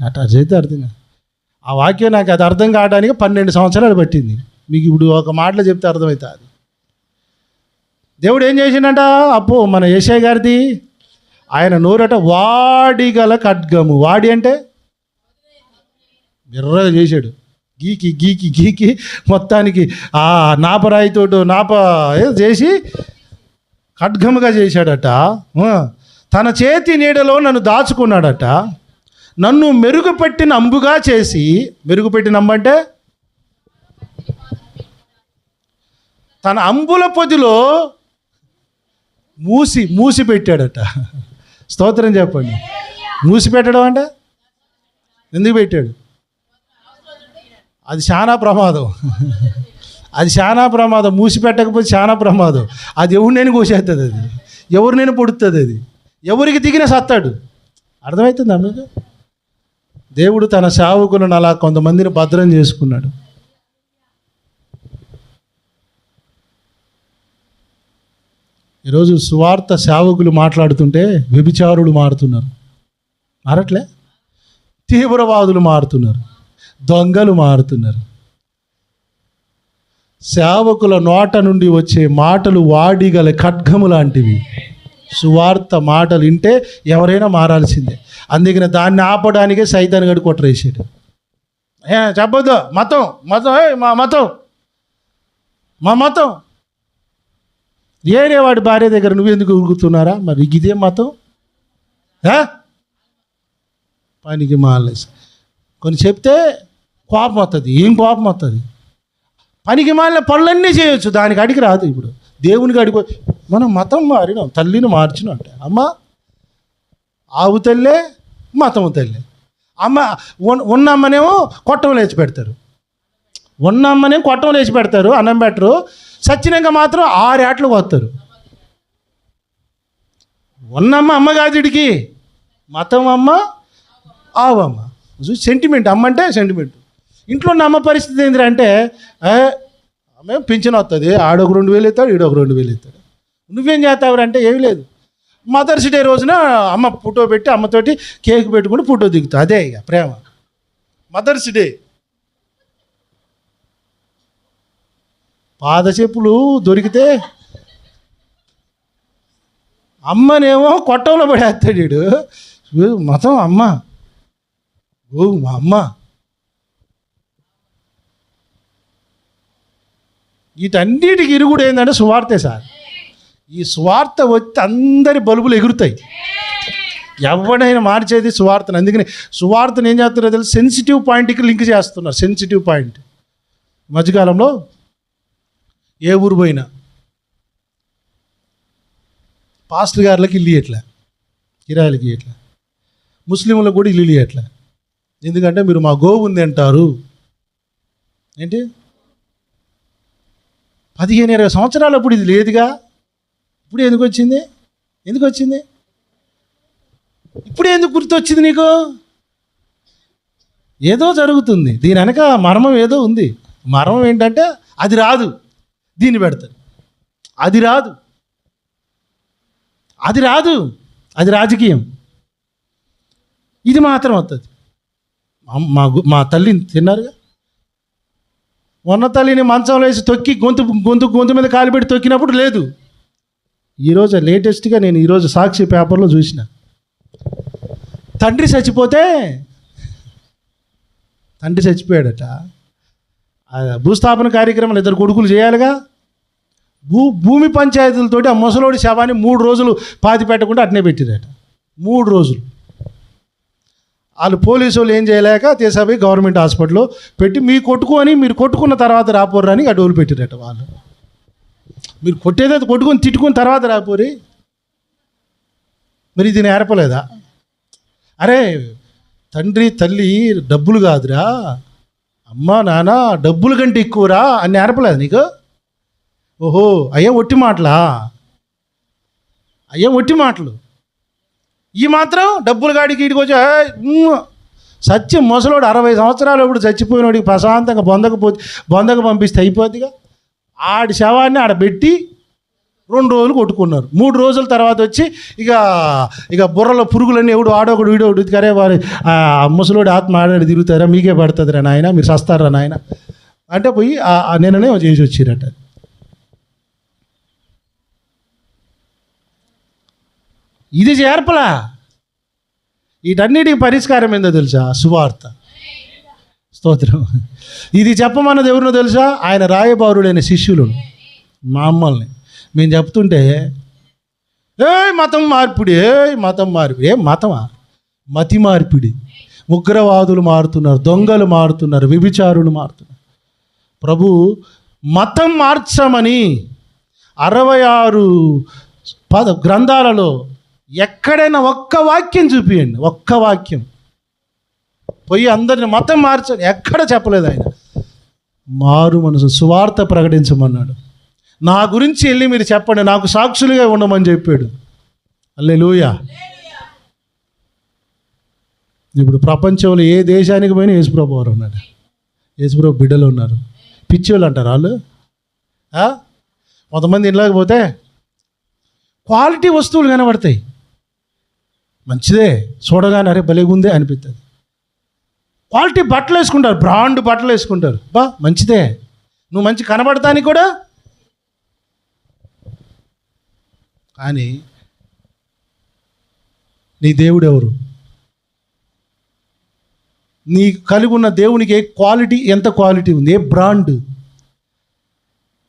అట్లా చేస్తే అర్థం కాదు. ఆ వాక్యం నాకు అది అర్థం కావడానికి 12 సంవత్సరాలు పట్టింది. మీకు ఇప్పుడు ఒక మాటలో చెప్తే అర్థమవుతుంది. దేవుడు ఏం చేసిండట మన యెషయా గారిది, ఆయన నోరట వాడిగల ఖడ్గము. వాడి అంటే ఎర్రగా చేశాడు, గీకి గీకి గీకి మొత్తానికి ఆ నాపరాయితోటి చేసి ఖడ్గముగా చేశాడట. తన చేతి నీడలో నన్ను దాచుకున్నాడట. నన్ను మెరుగుపెట్టిన అంబుగా చేసి, మెరుగుపెట్టిన అంబు అంటే తన అంబుల పొదిలో మూసి పెట్టాడట. స్తోత్రం చెప్పండి. మూసి పెట్టడం అంటే ఎందుకు పెట్టాడు? అది చాలా ప్రమాదం. అది చాలా ప్రమాదం. మూసి పెట్టకపోతే చాలా ప్రమాదం. అది ఎవరినైనా కోసేస్తుంది, అది ఎవరినైనా పొడుతుంది, అది ఎవరికి దిగిన సత్తాడు. అర్థమవుతుందా మీకు? దేవుడు తన సేవకులను అలా కొంతమందిని భద్రం చేసుకున్నాడు. ఈరోజు సువార్త సేవకులు మాట్లాడుతుంటే వ్యభిచారులు మారుతున్నారు, మారట్లే? తీవ్రవాదులు మారుతున్నారు, దొంగలు మారుతున్నారు. సేవకుల నోట నుండి వచ్చే మాటలు వాడిగల ఖడ్గము లాంటివి. సువార్త మాటలు వింటే ఎవరైనా మారాల్సిందే. అందుకని దాన్ని ఆపడానికే సైతాన్ గడి కొట్టరేసాడు. చెప్పొద్దు మతం మా మతం ఏరే వాడి భార్య దగ్గర నువ్వెందుకు ఉరుకుతున్నారా? మరి ఇదే మతం? పనికి మాలేసి కొన్ని చెప్తే కోపం వస్తుంది. ఏం కోపం వస్తుంది? పనికి మాలిన పనులన్నీ చేయొచ్చు, దానికి అడిగి రాదు. ఇప్పుడు దేవునికి అడిగి మనం మతం మారినాం, తల్లిని మార్చినాం అంటే అమ్మ ఆవు తల్లే మతము తల్లే. అమ్మ ఉన్న అమ్మనేమో కొట్టం లేచి పెడతారు, అన్నం పెట్టరు. సచ్చినాక మాత్రం 6 ఏట్లు వస్తారు. ఉన్నమ్మ అమ్మ కాదు, ఇడికి మతం అమ్మ, ఆవు అమ్మ. సెంటిమెంట్, అమ్మ అంటే సెంటిమెంట్. ఇంట్లో ఉన్న అమ్మ పరిస్థితి ఏంటంటే ఆమె పింఛన్ వస్తుంది, ఆడొక 2000 ఇస్తాడు, ఈడొక 2000 ఇస్తాడు. నువ్వేం చేస్తావురంటే ఏమీ లేదు. మదర్స్ డే రోజున అమ్మ ఫోటో పెట్టి అమ్మతోటి కేక్ పెట్టుకుని ఫోటో దిగుతావు. అదే ఇక ప్రేమ. మదర్స్ డే పాద చెప్పులు దొరికితే అమ్మనేమో కొట్టంలో పడేస్తాడు వీడు. మతం అమ్మ, మా అమ్మ. వీటన్నిటికి ఇరుగుడు ఏంటంటే సువార్తే సార్. ఈ సువార్త వచ్చి అందరి బల్బులు ఎగురుతాయి. ఎవడైనా మార్చేది సువార్తను. అందుకని సువార్తను ఏం చేస్తున్నారో తెలిసి సెన్సిటివ్ పాయింట్కి లింక్ చేస్తున్నారు. Sensitive point. మధ్యకాలంలో ఏ ఊరు పోయినా పాస్టర్ గారులకి ఇల్లు ఇవ్వట్లే, కిరాయిలకి ఇవ్వట్లే. ముస్లింలకు కూడా ఇల్లు ఇవ్వట్లే. ఎందుకంటే మీరు మా గోవు ఉంది అంటారు. ఏంటి 15-20 సంవత్సరాలు అప్పుడు ఇది లేదుగా. ఇప్పుడు ఎందుకు వచ్చింది? ఇప్పుడు ఎందుకు గుర్తొచ్చింది నీకు? ఏదో జరుగుతుంది దీని వెనక, మర్మం ఏదో ఉంది. మర్మం ఏంటంటే అది రాదు, దీన్ని పెడతారు. అది రాదు, అది రాజకీయం. ఇది మాత్రం వస్తుంది. మా తల్లిని తిన్నారుగా. ఉన్న తల్లిని మంచంలో వేసి తొక్కి గొంతు మీద కాలు పెట్టి తొక్కినప్పుడు లేదు. ఈరోజు లేటెస్ట్గా నేను ఈరోజు సాక్షి పేపర్లో చూసిన, తండ్రి చచ్చిపోయాడట. భూస్థాపన కార్యక్రమాలు 2 కొడుకులు చేయాలిగా. భూమి పంచాయతీలతోటి ఆ ముసలోడి శవాన్ని 3 రోజులు పాతి పెట్టకుండా అట్నే పెట్టిరట. 3 రోజులు వాళ్ళు పోలీసు వాళ్ళు ఏం చేయలేక తీసాపోయి గవర్నమెంట్ హాస్పిటల్లో పెట్టి మీరు కొట్టుకున్న తర్వాత రాపోర్రా అని అడవులు పెట్టిరట. వాళ్ళు మీరు కొట్టేదైతే కొట్టుకొని తిట్టుకున్న తర్వాత రాపోరి. మరి ఇది నేర్పలేదా? అరే తండ్రి తల్లి డబ్బులు కాదురా, అమ్మ నాన్న డబ్బుల కంటే ఎక్కువరా అని నేర్పలేదు నీకు? ఓహో అయ్యా ఒట్టి మాటలా? అయ్యా ఒట్టి మాటలు. ఈ మాత్రం డబ్బులు గాడికి ఇటుకు వచ్చి సత్యం ముసలోడు 60 సంవత్సరాలు ఇప్పుడు చచ్చిపోయినోడికి ప్రశాంతంగా బొందకు పంపిస్తే అయిపోద్దిగా. ఆడి శవాన్ని ఆడ పెట్టి 2 రోజులు కొట్టుకున్నారు. 3 రోజుల తర్వాత వచ్చి ఇక బుర్రలో పురుగులన్నీ ఆడొకడు వీడోడు కరే వారి ముసలోడు ఆత్మ ఆడాడు తిరుగుతారా, మీకే పడుతుందిరా నాయన, మీరు సస్తారా నాయన అంటే పోయి నిన్ననే చేసి వచ్చిరట. ఇది చేర్పలా. వీటన్నిటికి పరిష్కారం ఏందో తెలుసా? సువార్త. స్తోత్రం. ఇది చెప్పమన్నది ఎవరినో తెలుసా? ఆయన రాయబారుడైన శిష్యులు మా అమ్మల్ని. మేము చెప్తుంటే మతం మార్పిడి, మతమా? మతి మార్పిడి. ఉగ్రవాదులు మారుతున్నారు, దొంగలు మారుతున్నారు, వ్యభిచారులు మారుతున్నారు. ప్రభు మతం మార్చమని 66 గ్రంథాలలో ఎక్కడైనా ఒక్క వాక్యం చూపియండి, ఒక్క వాక్యం. పోయి అందరిని మతం మార్చని ఎక్కడ చెప్పలేదు ఆయన. మారు మనసు సువార్త ప్రకటించమన్నాడు. నా గురించి వెళ్ళి మీరు చెప్పండి, నాకు సాక్షులుగా ఉండమని చెప్పాడు. హల్లెలూయా. ఇప్పుడు ప్రపంచంలో ఏ దేశానికి పోయినా యేసుప్రభు వారు ఉన్నాడు, యేసుప్రభు బిడ్డలు ఉన్నారు. పిచ్చోళ్ళు అంటారు వాళ్ళు. కొంతమంది ఇంట్లోకి పోతే క్వాలిటీ వస్తువులు కనబడతాయి, మంచిదే, చూడగానే అరే భలేగుందే అనిపిస్తుంది. క్వాలిటీ బట్టలు వేసుకుంటారు, బ్రాండ్ బట్టలు వేసుకుంటారు, మంచిదే, నువ్వు మంచి కనబడతానికి కూడా. కానీ నీ దేవుడు ఎవరు? నీ కలిగి ఉన్న దేవునికి ఏ క్వాలిటీ, ఎంత క్వాలిటీ ఉంది, ఏ బ్రాండ్?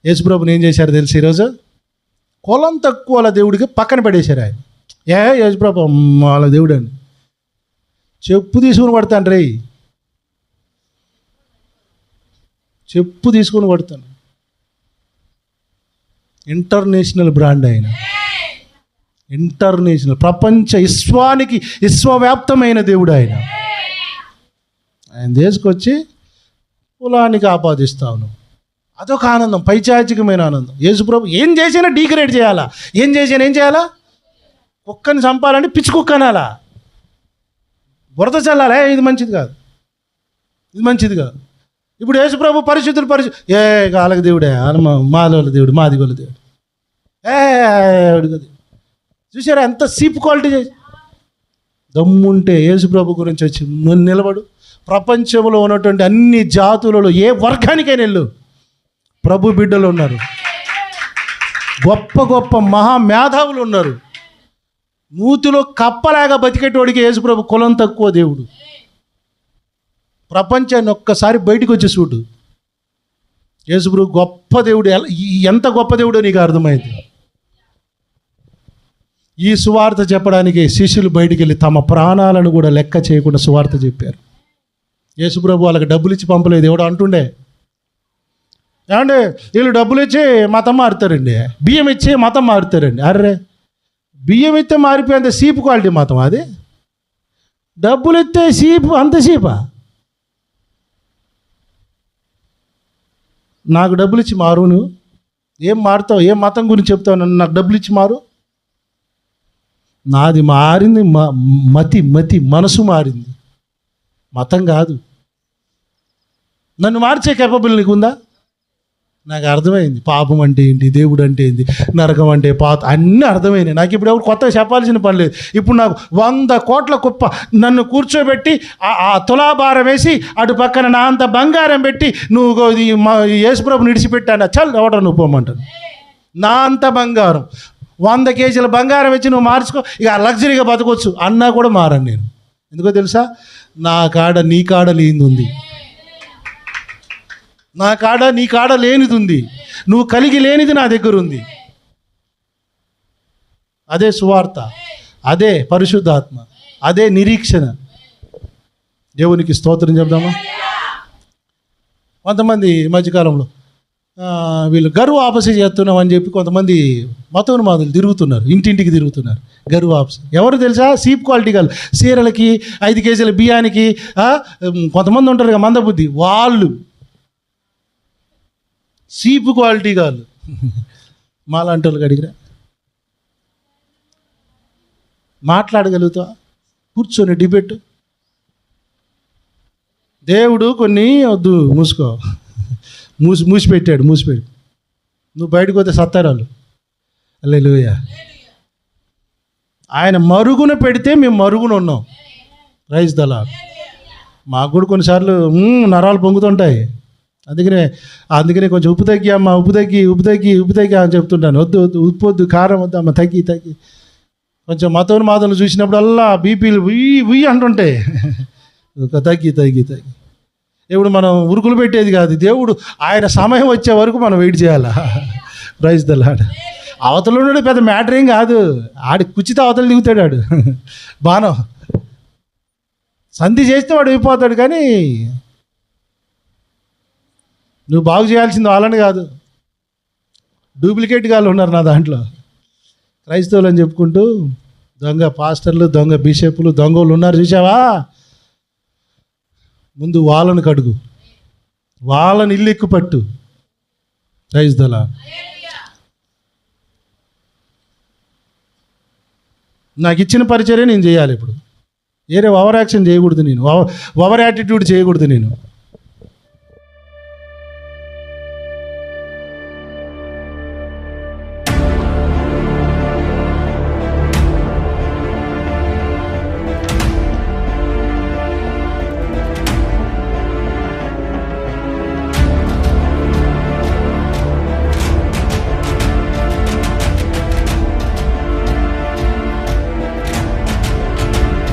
యేసుప్రభుని ఏం చేశారు తెలుసు? ఈరోజు కులం తక్కువ వాళ్ళ దేవుడికి పక్కన పడేశారు ఆయన. యేసుప్రభు వాళ్ళ దేవుడు అండి, చెప్పు తీసుకుని పడతాను రే, చెప్పు తీసుకుని పడతాను. ఇంటర్నేషనల్ బ్రాండ్ ఆయన, ఇంటర్నేషనల్, ప్రపంచ విశ్వవ్యాప్తమైన దేవుడు ఆయన. ఆయన తీసుకొచ్చి కులానికి ఆపాదిస్తాను, అదొక ఆనందం, పైచాచికమైన ఆనందం. యేసుప్రభు ఏం చేసినా డీగ్రేడ్ చేయాలా, ఏం చేయాలా? కుక్కని చంపాలంటే పిచ్చి కుక్క అనాలా, బురద చల్లాలా? ఇది మంచిది కాదు, ఇది మంచిది కాదు. ఇప్పుడు యేసుప్రభు పరిశుద్ధులు వాళ్ళకి దేవుడే, మాలోళ్ళ దేవుడు, మాది గోళ్ళ దేవుడు, చూసారా ఎంత సీప్ క్వాలిటీ చేసి. దమ్ముంటే యేసుప్రభు గురించి వచ్చి నిలబడు. ప్రపంచంలో ఉన్నటువంటి అన్ని జాతులలో ఏ వర్గానికైనా వెళ్ళు, ప్రభు బిడ్డలు ఉన్నారు, గొప్ప గొప్ప మహామేధావులు ఉన్నారు. నూతిలో కప్పలాగా బతికేటోడికి యేసుప్రభు కులం తక్కువ దేవుడు. ప్రపంచాన్ని ఒక్కసారి బయటకు వచ్చి చూడు, యేసుప్రభు గొప్ప దేవుడు. ఎంత గొప్ప దేవుడో నీకు అర్థమైంది. ఈ సువార్త చెప్పడానికి శిష్యులు బయటికి వెళ్ళి తమ ప్రాణాలను కూడా లెక్క చేయకుండా సువార్త చెప్పారు. యేసుప్రభు వాళ్ళకి డబ్బులు ఇచ్చి పంపలేదు. ఎవడో అంటుండే, ఏమంటే వీళ్ళు డబ్బులు ఇచ్చి మతం మారుతారండి, బియ్యం ఇచ్చి మతం మారుతారండి. అర్రే, బియ్యం ఇస్తే మారిపోయేంత సీపు క్వాలిటీ మతం అది. డబ్బులు ఇస్తే సీపు, అంత సీపా? నాకు డబ్బులు ఇచ్చి మారు, నువ్వు ఏం మారుతావు, ఏం మతం గురించి చెప్తావు, నన్ను నాకు డబ్బులు ఇచ్చి మారు. నాది మారింది, మతి మనసు మారింది, మతం కాదు. నన్ను మార్చే కేపబుల్ నీకుందా? నాకు అర్థమైంది పాపం అంటే ఏంటి, దేవుడు అంటే ఏంటి, నరకం అంటే పాత, అన్నీ అర్థమైనాయి నాకు. ఇప్పుడు ఎవరు కొత్తగా చెప్పాల్సిన పని లేదు. ఇప్పుడు నాకు 100 కోట్ల కుప్ప నన్ను కూర్చోబెట్టి ఆ తులాభారం వేసి అటు పక్కన నా అంత బంగారం పెట్టి నువ్వు యేసుప్రభుని విడిచిపెట్టాను, చల్ ఎవడ నువ్వు పోమంటాను. నా అంత బంగారం 100 కేజీల బంగారం ఇచ్చి నువ్వు మార్చుకో, ఇక లగ్జరీగా బతకొచ్చు అన్నా కూడా మారను నేను. ఎందుకో తెలుసా? నా కాడ నీ కాడ లేనిది ఉంది. నా కాడ నీ కాడ లేనిది ఉంది, నువ్వు కలిగి లేనిది నా దగ్గర ఉంది. అదే సువార్త, అదే పరిశుద్ధాత్మ, అదే నిరీక్షణ. దేవునికి స్తోత్రం చెప్దామా. కొంతమంది ఈ మధ్యకాలంలో వీళ్ళు గర్వ ఆపసి చేస్తున్నాం అని చెప్పి కొంతమంది మతోన్మాదులు తిరుగుతున్నారు, ఇంటింటికి తిరుగుతున్నారు. గర్వ ఆపసి ఎవరు తెలుసా? చీప్ క్వాలిటీ కాదు, చీరలకి 5 కేజీల బియ్యానికి కొంతమంది ఉంటారు కదా మందబుద్ధి, వాళ్ళు చీప్ క్వాలిటీ కాదు. మాలాంటి వాళ్ళకి అడిగిరా మాట్లాడగలుగుతా? కూర్చొని డిబేట్. దేవుడు కొన్ని వద్దు మూసుకో, మూసిపెట్టాడు. నువ్వు బయటకు పోతే సత్తారాలు. హల్లెలూయా. ఆయన మరుగున పెడితే మేము మరుగున ఉన్నాం. Praise the lord. మాకు కూడా కొన్నిసార్లు నరాలు పొంగుతుంటాయి. అందుకనే కొంచెం ఉప్పు తగ్గి అమ్మ, ఉప్పు తగ్గి అని చెప్తుంటాను. వద్దు ఉప్పు వద్దు, కారం వద్దు అమ్మ, తగ్గి కొంచెం మతోన్మాదులు చూసినప్పుడల్లా బీపీలు ఉయ్యి అంటుంటాయి. తగ్గి ఇప్పుడు మనం ఉరుకులు పెట్టేది కాదు. దేవుడు ఆయన సమయం వచ్చే వరకు మనం వెయిట్ చేయాలా. Praise the lord. అవతల ఉన్నాడు పెద్ద మ్యాటర్ ఏం కాదు, ఆడి కుచిత అవతల దిగుతాడు ఆడు. బాణం సంధి చేస్తే వాడు అయిపోతాడు. కానీ నువ్వు బాగు చేయాల్సింది వాళ్ళని కాదు, డూప్లికేట్ గాళ్ళు ఉన్నారు నా దాంట్లో. క్రైస్తవులు అని చెప్పుకుంటూ దొంగ పాస్టర్లు, దొంగ బిషపులు, దొంగలు ఉన్నారు చూసావా. ముందు వాళ్ళని కడుగు, వాళ్ళని ఇల్లు ఎక్కు పట్టు. Praise the lord. నాకు ఇచ్చిన పరిచర్య నేను చేయాలి. ఇప్పుడు వేరే ఓవర్ యాక్షన్ చేయకూడదు, నేను ఓవర్ యాటిట్యూడ్ చేయకూడదు. నేను